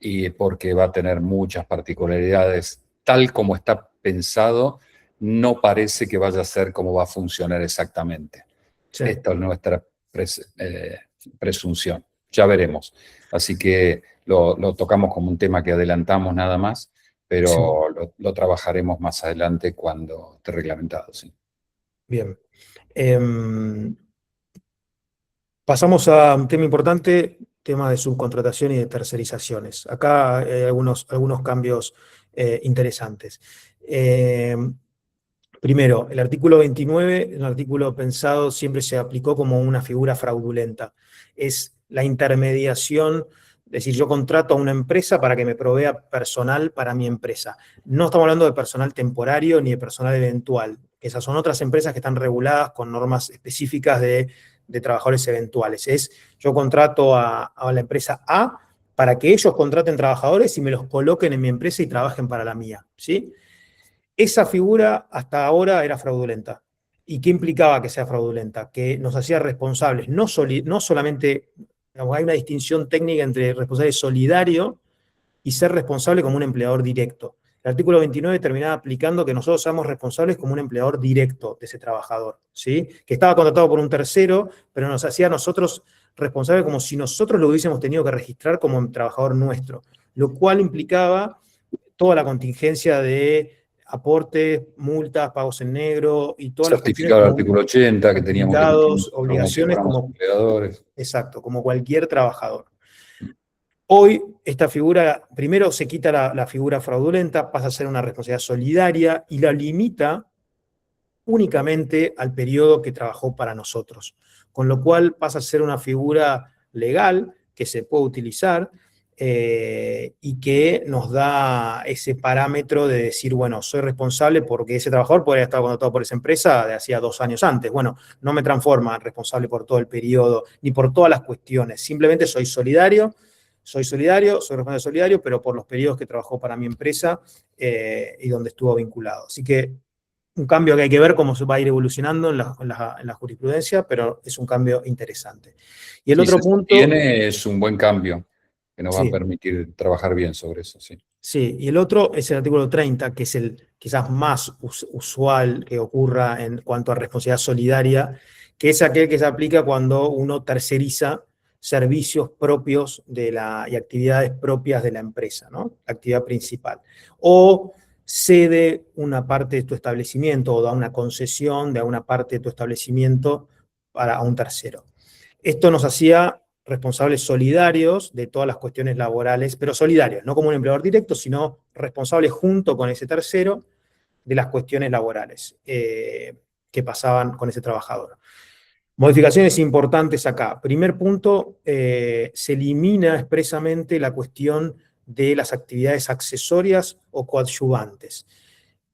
y porque va a tener muchas particularidades. Tal como está pensado, no parece que vaya a ser cómo va a funcionar exactamente. Sí. Esta es nuestra presunción. Ya veremos. Así que lo tocamos como un tema que adelantamos nada más, pero sí, lo trabajaremos más adelante cuando esté reglamentado. Sí. Bien. Pasamos a un tema importante, tema de subcontratación y de tercerizaciones. Acá hay algunos cambios interesantes. Primero, el artículo 29, un artículo pensado, siempre se aplicó como una figura fraudulenta. Es la intermediación, es decir, yo contrato a una empresa para que me provea personal para mi empresa. No estamos hablando de personal temporario ni de personal eventual. Esas son otras empresas que están reguladas con normas específicas de trabajadores eventuales. Yo contrato a la empresa A para que ellos contraten trabajadores y me los coloquen en mi empresa y trabajen para la mía, ¿sí? Esa figura hasta ahora era fraudulenta. ¿Y qué implicaba que sea fraudulenta? Que nos hacía responsables, no solamente, digamos, hay una distinción técnica entre responsable solidario y ser responsable como un empleador directo. El artículo 29 terminaba aplicando que nosotros seamos responsables como un empleador directo de ese trabajador, ¿sí? Que estaba contratado por un tercero, pero nos hacía a nosotros responsables como si nosotros lo hubiésemos tenido que registrar como un trabajador nuestro, lo cual implicaba toda la contingencia de aportes, multas, pagos en negro y todas las cuestiones Certificado del como artículo 80 que teníamos que emitir como si obligaciones fuéramos como, empleadores. exacto, como cualquier trabajador. Hoy esta figura, primero se quita la figura fraudulenta, pasa a ser una responsabilidad solidaria y la limita únicamente al periodo que trabajó para nosotros. con lo cual pasa a ser una figura legal que se puede utilizar y que nos da ese parámetro de decir, bueno, soy responsable porque ese trabajador podría estar contratado por esa empresa de hacía 2 años antes. Bueno, no me transforma en responsable por todo el periodo, ni por todas las cuestiones. Simplemente soy responsable solidario, pero por los periodos que trabajó para mi empresa y donde estuvo vinculado. Así que un cambio que hay que ver cómo se va a ir evolucionando en la jurisprudencia, pero es un cambio interesante. Y el Si otro se punto... sostiene, es un buen cambio que nos va a Sí, permitir trabajar bien sobre eso, sí. sí, y el otro es el artículo 30, que es el quizás más usual que ocurra en cuanto a responsabilidad solidaria, que es aquel que se aplica cuando uno terceriza servicios propios y actividades propias de la empresa, ¿no? La actividad principal. O cede una parte de tu establecimiento o da una concesión de una parte de tu establecimiento a un tercero. Esto nos hacía responsables solidarios de todas las cuestiones laborales, pero solidarios, no como un empleador directo, sino responsables junto con ese tercero de las cuestiones laborales que pasaban con ese trabajador. Modificaciones importantes acá. Primer punto, se elimina expresamente la cuestión de las actividades accesorias o coadyuvantes.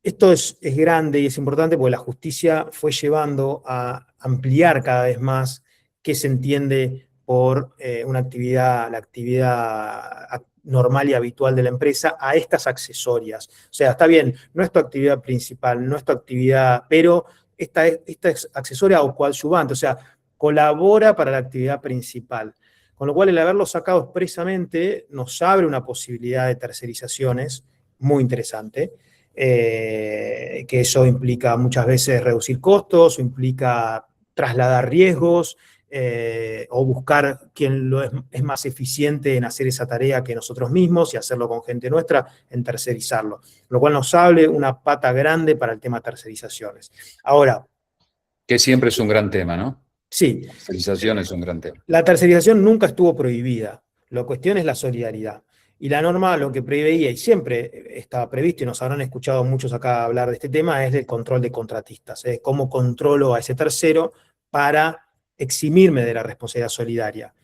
Esto es grande y es importante porque la justicia fue llevando a ampliar cada vez más qué se entiende por la actividad normal y habitual de la empresa a estas accesorias. O sea, está bien, no es tu actividad principal, no es tu actividad, pero esta es accesoria o coadyuvante, o sea, colabora para la actividad principal. Con lo cual, el haberlo sacado expresamente nos abre una posibilidad de tercerizaciones muy interesante. Que eso implica muchas veces reducir costos, o implica trasladar riesgos, o buscar quién es más eficiente en hacer esa tarea que nosotros mismos y hacerlo con gente nuestra, en tercerizarlo. Lo cual nos abre una pata grande para el tema tercerizaciones. Ahora, Que siempre es un gran tema, ¿no? sí, La tercerización es un gran tema. la tercerización nunca estuvo prohibida. La cuestión es la solidaridad. Y la norma lo que preveía, y siempre estaba previsto, y nos habrán escuchado muchos acá hablar de este tema, es el control de contratistas. Es cómo controlo a ese tercero para eximirme de la responsabilidad solidaria.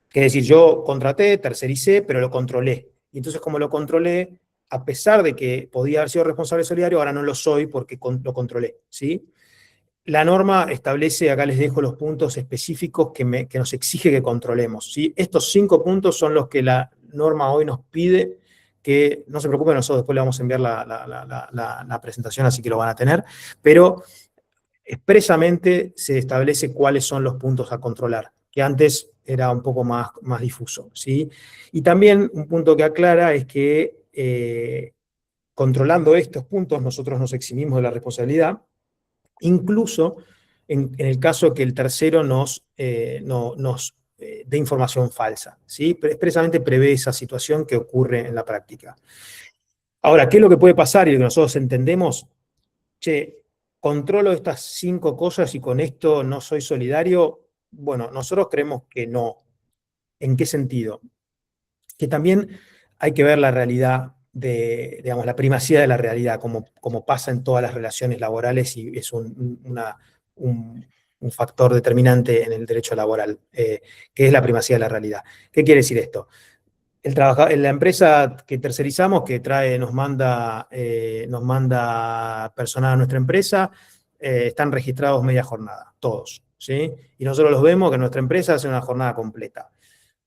Que es decir, yo contraté, tercericé, pero lo controlé. Y entonces, como lo controlé, a pesar de que podía haber sido responsable solidario, ahora no lo soy porque lo controlé, ¿sí? La norma establece, acá les dejo los puntos específicos que nos exige que controlemos, ¿sí? Estos 5 puntos son los que la norma hoy nos pide, que no se preocupen, nosotros después le vamos a enviar la presentación, así que lo van a tener, pero expresamente se establece cuáles son los puntos a controlar, que antes era un poco más difuso, ¿sí? Y también un punto que aclara es que controlando estos puntos nosotros nos eximimos de la responsabilidad, incluso en el caso que el tercero nos dé información falsa, ¿sí? Pero expresamente prevé esa situación que ocurre en la práctica. Ahora, ¿qué es lo que puede pasar y lo que nosotros entendemos? Che, controlo estas 5 cosas y con esto no soy solidario. Bueno, nosotros creemos que no. ¿En qué sentido? Que también hay que ver la realidad digamos, la primacía de la realidad, como pasa en todas las relaciones laborales y es un factor determinante en el derecho laboral, que es la primacía de la realidad. ¿Qué quiere decir esto? La empresa que tercerizamos, que nos manda personal a nuestra empresa, están registrados media jornada, todos, ¿sí? Y nosotros los vemos que nuestra empresa hace una jornada completa.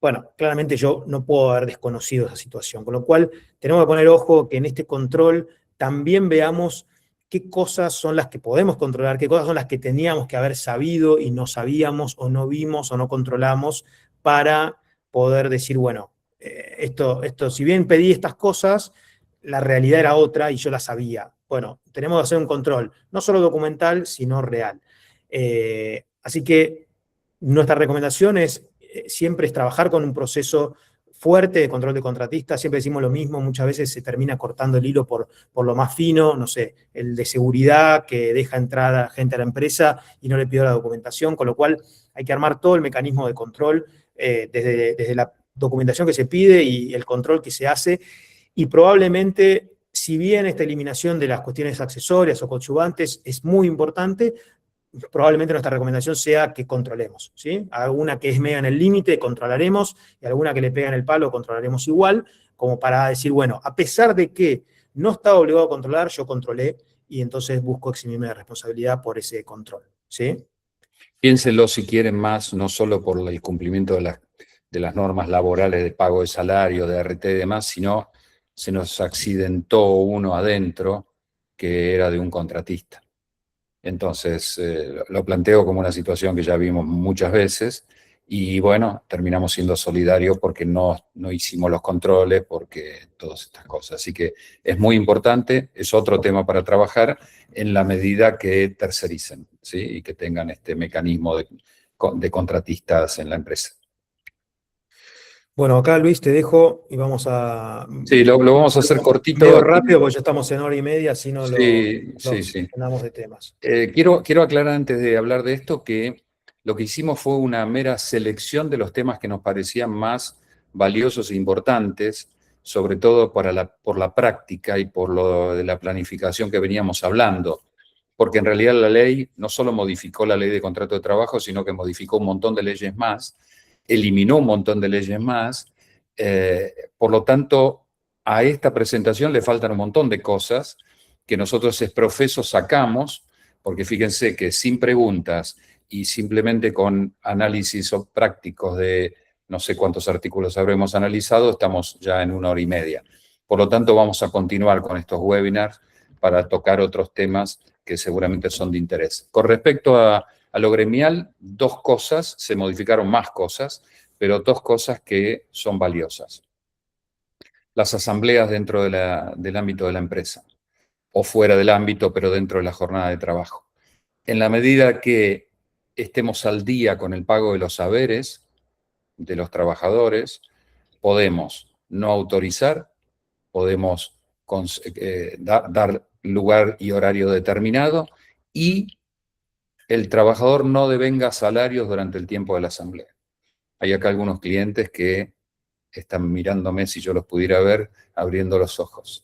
Bueno, claramente yo no puedo haber desconocido esa situación, con lo cual tenemos que poner ojo que en este control también veamos qué cosas son las que podemos controlar, qué cosas son las que teníamos que haber sabido y no sabíamos o no vimos o no controlamos para poder decir, bueno, esto, si bien pedí estas cosas, la realidad era otra y yo la sabía. Bueno, tenemos que hacer un control, no solo documental, sino real. Así que nuestra recomendación siempre es trabajar con un proceso fuerte de control de contratistas. Siempre decimos lo mismo, muchas veces se termina cortando el hilo por lo más fino, no sé, el de seguridad que deja entrar a gente a la empresa y no le pidió la documentación, con lo cual hay que armar todo el mecanismo de control desde la documentación que se pide y el control que se hace, y probablemente, si bien esta eliminación de las cuestiones accesorias o coadyuvantes es muy importante, probablemente nuestra recomendación sea que controlemos, ¿sí? Alguna que es media en el límite, controlaremos, y alguna que le pega en el palo, controlaremos igual, como para decir, bueno, a pesar de que no estaba obligado a controlar, yo controlé, y entonces busco eximirme de responsabilidad por ese control, ¿sí? Piénsenlo si quieren más, no solo por el cumplimiento de las normas laborales de pago de salario, de RT y demás, sino se nos accidentó uno adentro que era de un contratista. Entonces, lo planteo como una situación que ya vimos muchas veces y bueno, terminamos siendo solidarios porque no hicimos los controles, porque todas estas cosas. Así que es muy importante, es otro tema para trabajar en la medida que tercericen, ¿sí? Y que tengan este mecanismo de contratistas en la empresa. Bueno, acá Luis te dejo y vamos a Sí, lo vamos a hacer cortito. medio rápido porque ya estamos en hora y media, así no Sí, sí, los sí. llenamos de temas. Quiero aclarar antes de hablar de esto que lo que hicimos fue una mera selección de los temas que nos parecían más valiosos e importantes, sobre todo por la práctica y por lo de la planificación que veníamos hablando, porque en realidad la ley no solo modificó la ley de contrato de trabajo, sino que modificó un montón de leyes más, eliminó un montón de leyes más, por lo tanto, a esta presentación le faltan un montón de cosas que nosotros es profeso sacamos, porque fíjense que sin preguntas y simplemente con análisis prácticos de no sé cuántos artículos habremos analizado, estamos ya en 1 hora y media. Por lo tanto, vamos a continuar con estos webinars para tocar otros temas que seguramente son de interés. Con respecto a lo gremial, 2 cosas, se modificaron más cosas, pero 2 cosas que son valiosas. Las asambleas dentro del ámbito de la empresa o fuera del ámbito, pero dentro de la jornada de trabajo. En la medida que estemos al día con el pago de los haberes de los trabajadores, podemos no autorizar, podemos dar lugar y horario determinado y el trabajador no devenga salarios durante el tiempo de la asamblea. Hay acá algunos clientes que están mirándome, si yo los pudiera ver, abriendo los ojos,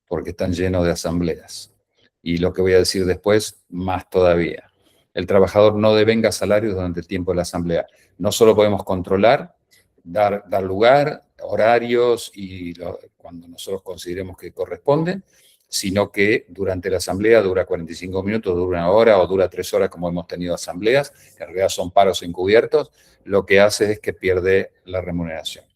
porque están llenos de asambleas. Y lo que voy a decir después, más todavía. El trabajador no devenga salarios durante el tiempo de la asamblea. No solo podemos controlar, dar lugar, horarios y cuando nosotros consideremos que corresponde, sino que durante la asamblea dura 45 minutos, dura 1 hora o dura 3 horas, como hemos tenido asambleas, que en realidad son paros encubiertos, lo que hace es que pierde la remuneración.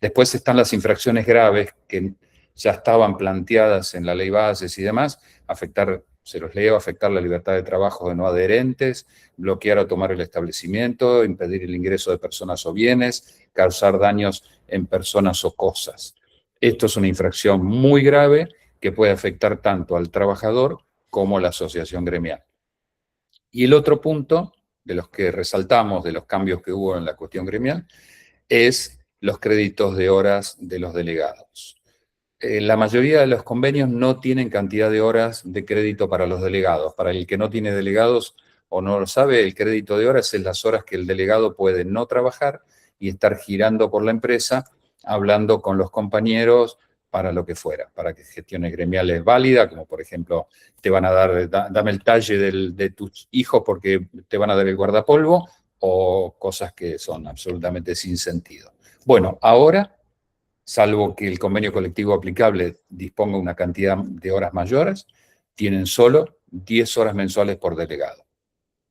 Después están las infracciones graves que ya estaban planteadas en la ley bases y demás, afectar, se los leo, afectar la libertad de trabajo de no adherentes, bloquear o tomar el establecimiento, impedir el ingreso de personas o bienes, causar daños en personas o cosas. Esto es una infracción muy grave que puede afectar tanto al trabajador como a la asociación gremial. Y el otro punto de los que resaltamos, de los cambios que hubo en la cuestión gremial, es los créditos de horas de los delegados. La mayoría de los convenios no tienen cantidad de horas de crédito para los delegados. Para el que no tiene delegados o no lo sabe, el crédito de horas es las horas que el delegado puede no trabajar y estar girando por la empresa, hablando con los compañeros para lo que fuera, para que gestiones gremiales válidas, como por ejemplo, te van a dar, dame el talle de tus hijos porque te van a dar el guardapolvo, o cosas que son absolutamente sin sentido. Bueno, ahora, salvo que el convenio colectivo aplicable disponga una cantidad de horas mayores, tienen solo 10 horas mensuales por delegado.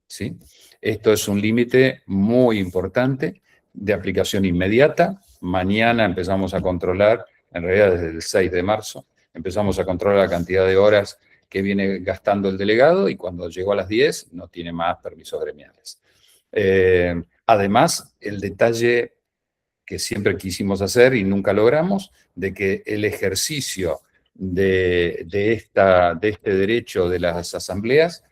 ¿Sí? Esto es un límite muy importante de aplicación inmediata. Mañana empezamos a controlar, en realidad desde el 6 de marzo, empezamos a controlar la cantidad de horas que viene gastando el delegado y cuando llegó a las 10 no tiene más permisos gremiales. Además, el detalle que siempre quisimos hacer y nunca logramos, de que el ejercicio de este derecho de las asambleas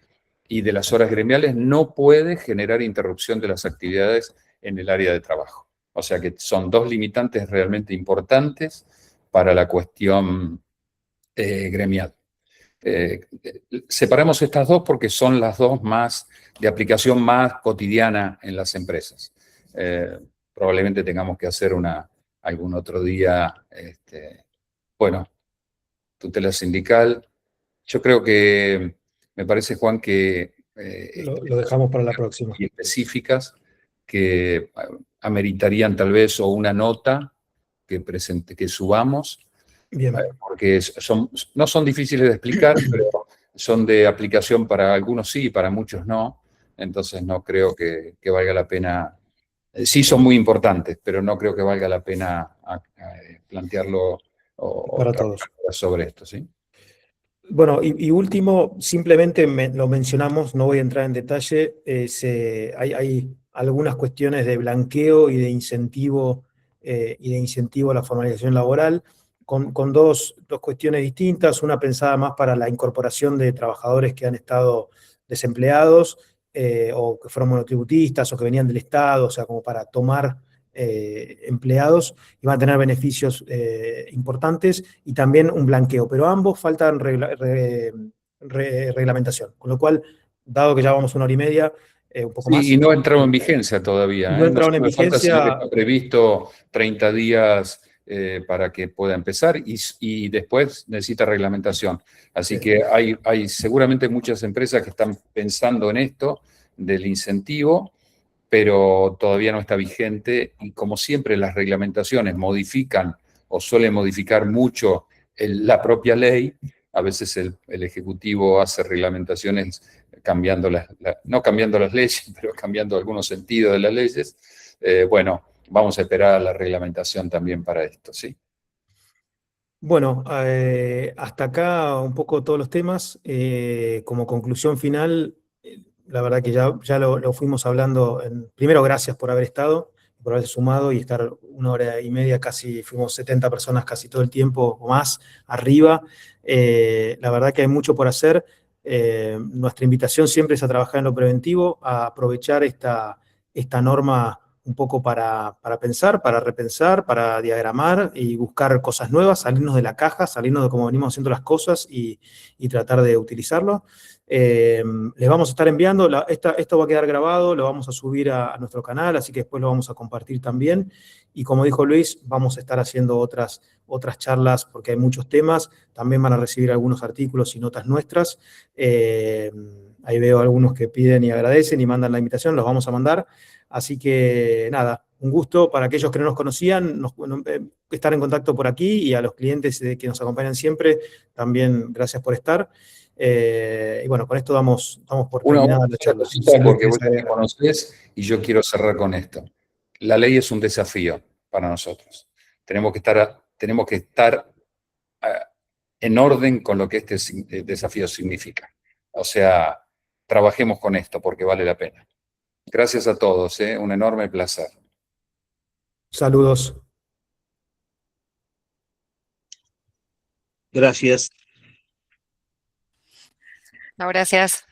y de las horas gremiales no puede generar interrupción de las actividades en el área de trabajo. O sea que son 2 limitantes realmente importantes para la cuestión gremial. Separamos estas 2 porque son las 2 más de aplicación más cotidiana en las empresas. Probablemente tengamos que hacer algún otro día, bueno, tutela sindical. Yo creo que, me parece, Juan, que Lo dejamos para la próxima. Y específicas que ameritarían tal vez o una nota que subamos, Bien. porque no son difíciles de explicar, pero son de aplicación para algunos sí y para muchos no. Entonces no creo que valga la pena. Sí son muy importantes, pero no creo que valga la pena plantearlo o Para todos. trabajar sobre esto, ¿sí? Bueno, y último, simplemente lo mencionamos, no voy a entrar en detalle, hay algunas cuestiones de blanqueo y de incentivo a la formalización laboral, con dos cuestiones distintas, una pensada más para la incorporación de trabajadores que han estado desempleados, o que fueron monotributistas o que venían del Estado, o sea, como para tomar empleados y van a tener beneficios importantes, y también un blanqueo, pero ambos faltan reglamentación, con lo cual, dado que ya vamos 1 hora y media, un poco Sí, más, y no ha entrado en vigencia todavía, no ¿eh? No entraron en solo falta, sino que vigencia. está previsto 30 días para que pueda empezar y después necesita reglamentación. Así que hay seguramente muchas empresas que están pensando en esto del incentivo, pero todavía no está vigente y como siempre las reglamentaciones modifican o suelen modificar mucho la propia ley. A veces el Ejecutivo hace reglamentaciones cambiando no cambiando las leyes, pero cambiando algunos sentidos de las leyes. Bueno, vamos a esperar a la reglamentación también para esto, ¿sí? Bueno, hasta acá un poco todos los temas. Como conclusión final, la verdad que ya lo fuimos hablando. Primero, gracias por haber estado, por haberse sumado y estar 1 hora y media, casi fuimos 70 personas casi todo el tiempo o más arriba. La verdad que hay mucho por hacer. Nuestra invitación siempre es a trabajar en lo preventivo, a aprovechar esta norma un poco para pensar, para repensar, para diagramar y buscar cosas nuevas, salirnos de la caja, salirnos de cómo venimos haciendo las cosas y tratar de utilizarlo. Les vamos a estar enviando, esto va a quedar grabado, lo vamos a subir a nuestro canal, así que después lo vamos a compartir también. Y como dijo Luis, vamos a estar haciendo otras charlas porque hay muchos temas. También van a recibir algunos artículos y notas nuestras. Ahí veo algunos que piden y agradecen y mandan la invitación, los vamos a mandar. Así que nada, un gusto para aquellos que no nos conocían, estar en contacto por aquí, y a los clientes que nos acompañan siempre, también gracias por estar. Y bueno, con esto damos por terminada la charla. Cosita, Si Luis porque querés vos ya me agregar. conocés y yo quiero cerrar con esto. La ley es un desafío para nosotros. Tenemos que estar en orden con lo que este desafío significa. O sea, trabajemos con esto porque vale la pena. Gracias a todos, un enorme placer. Saludos. Gracias. No, gracias.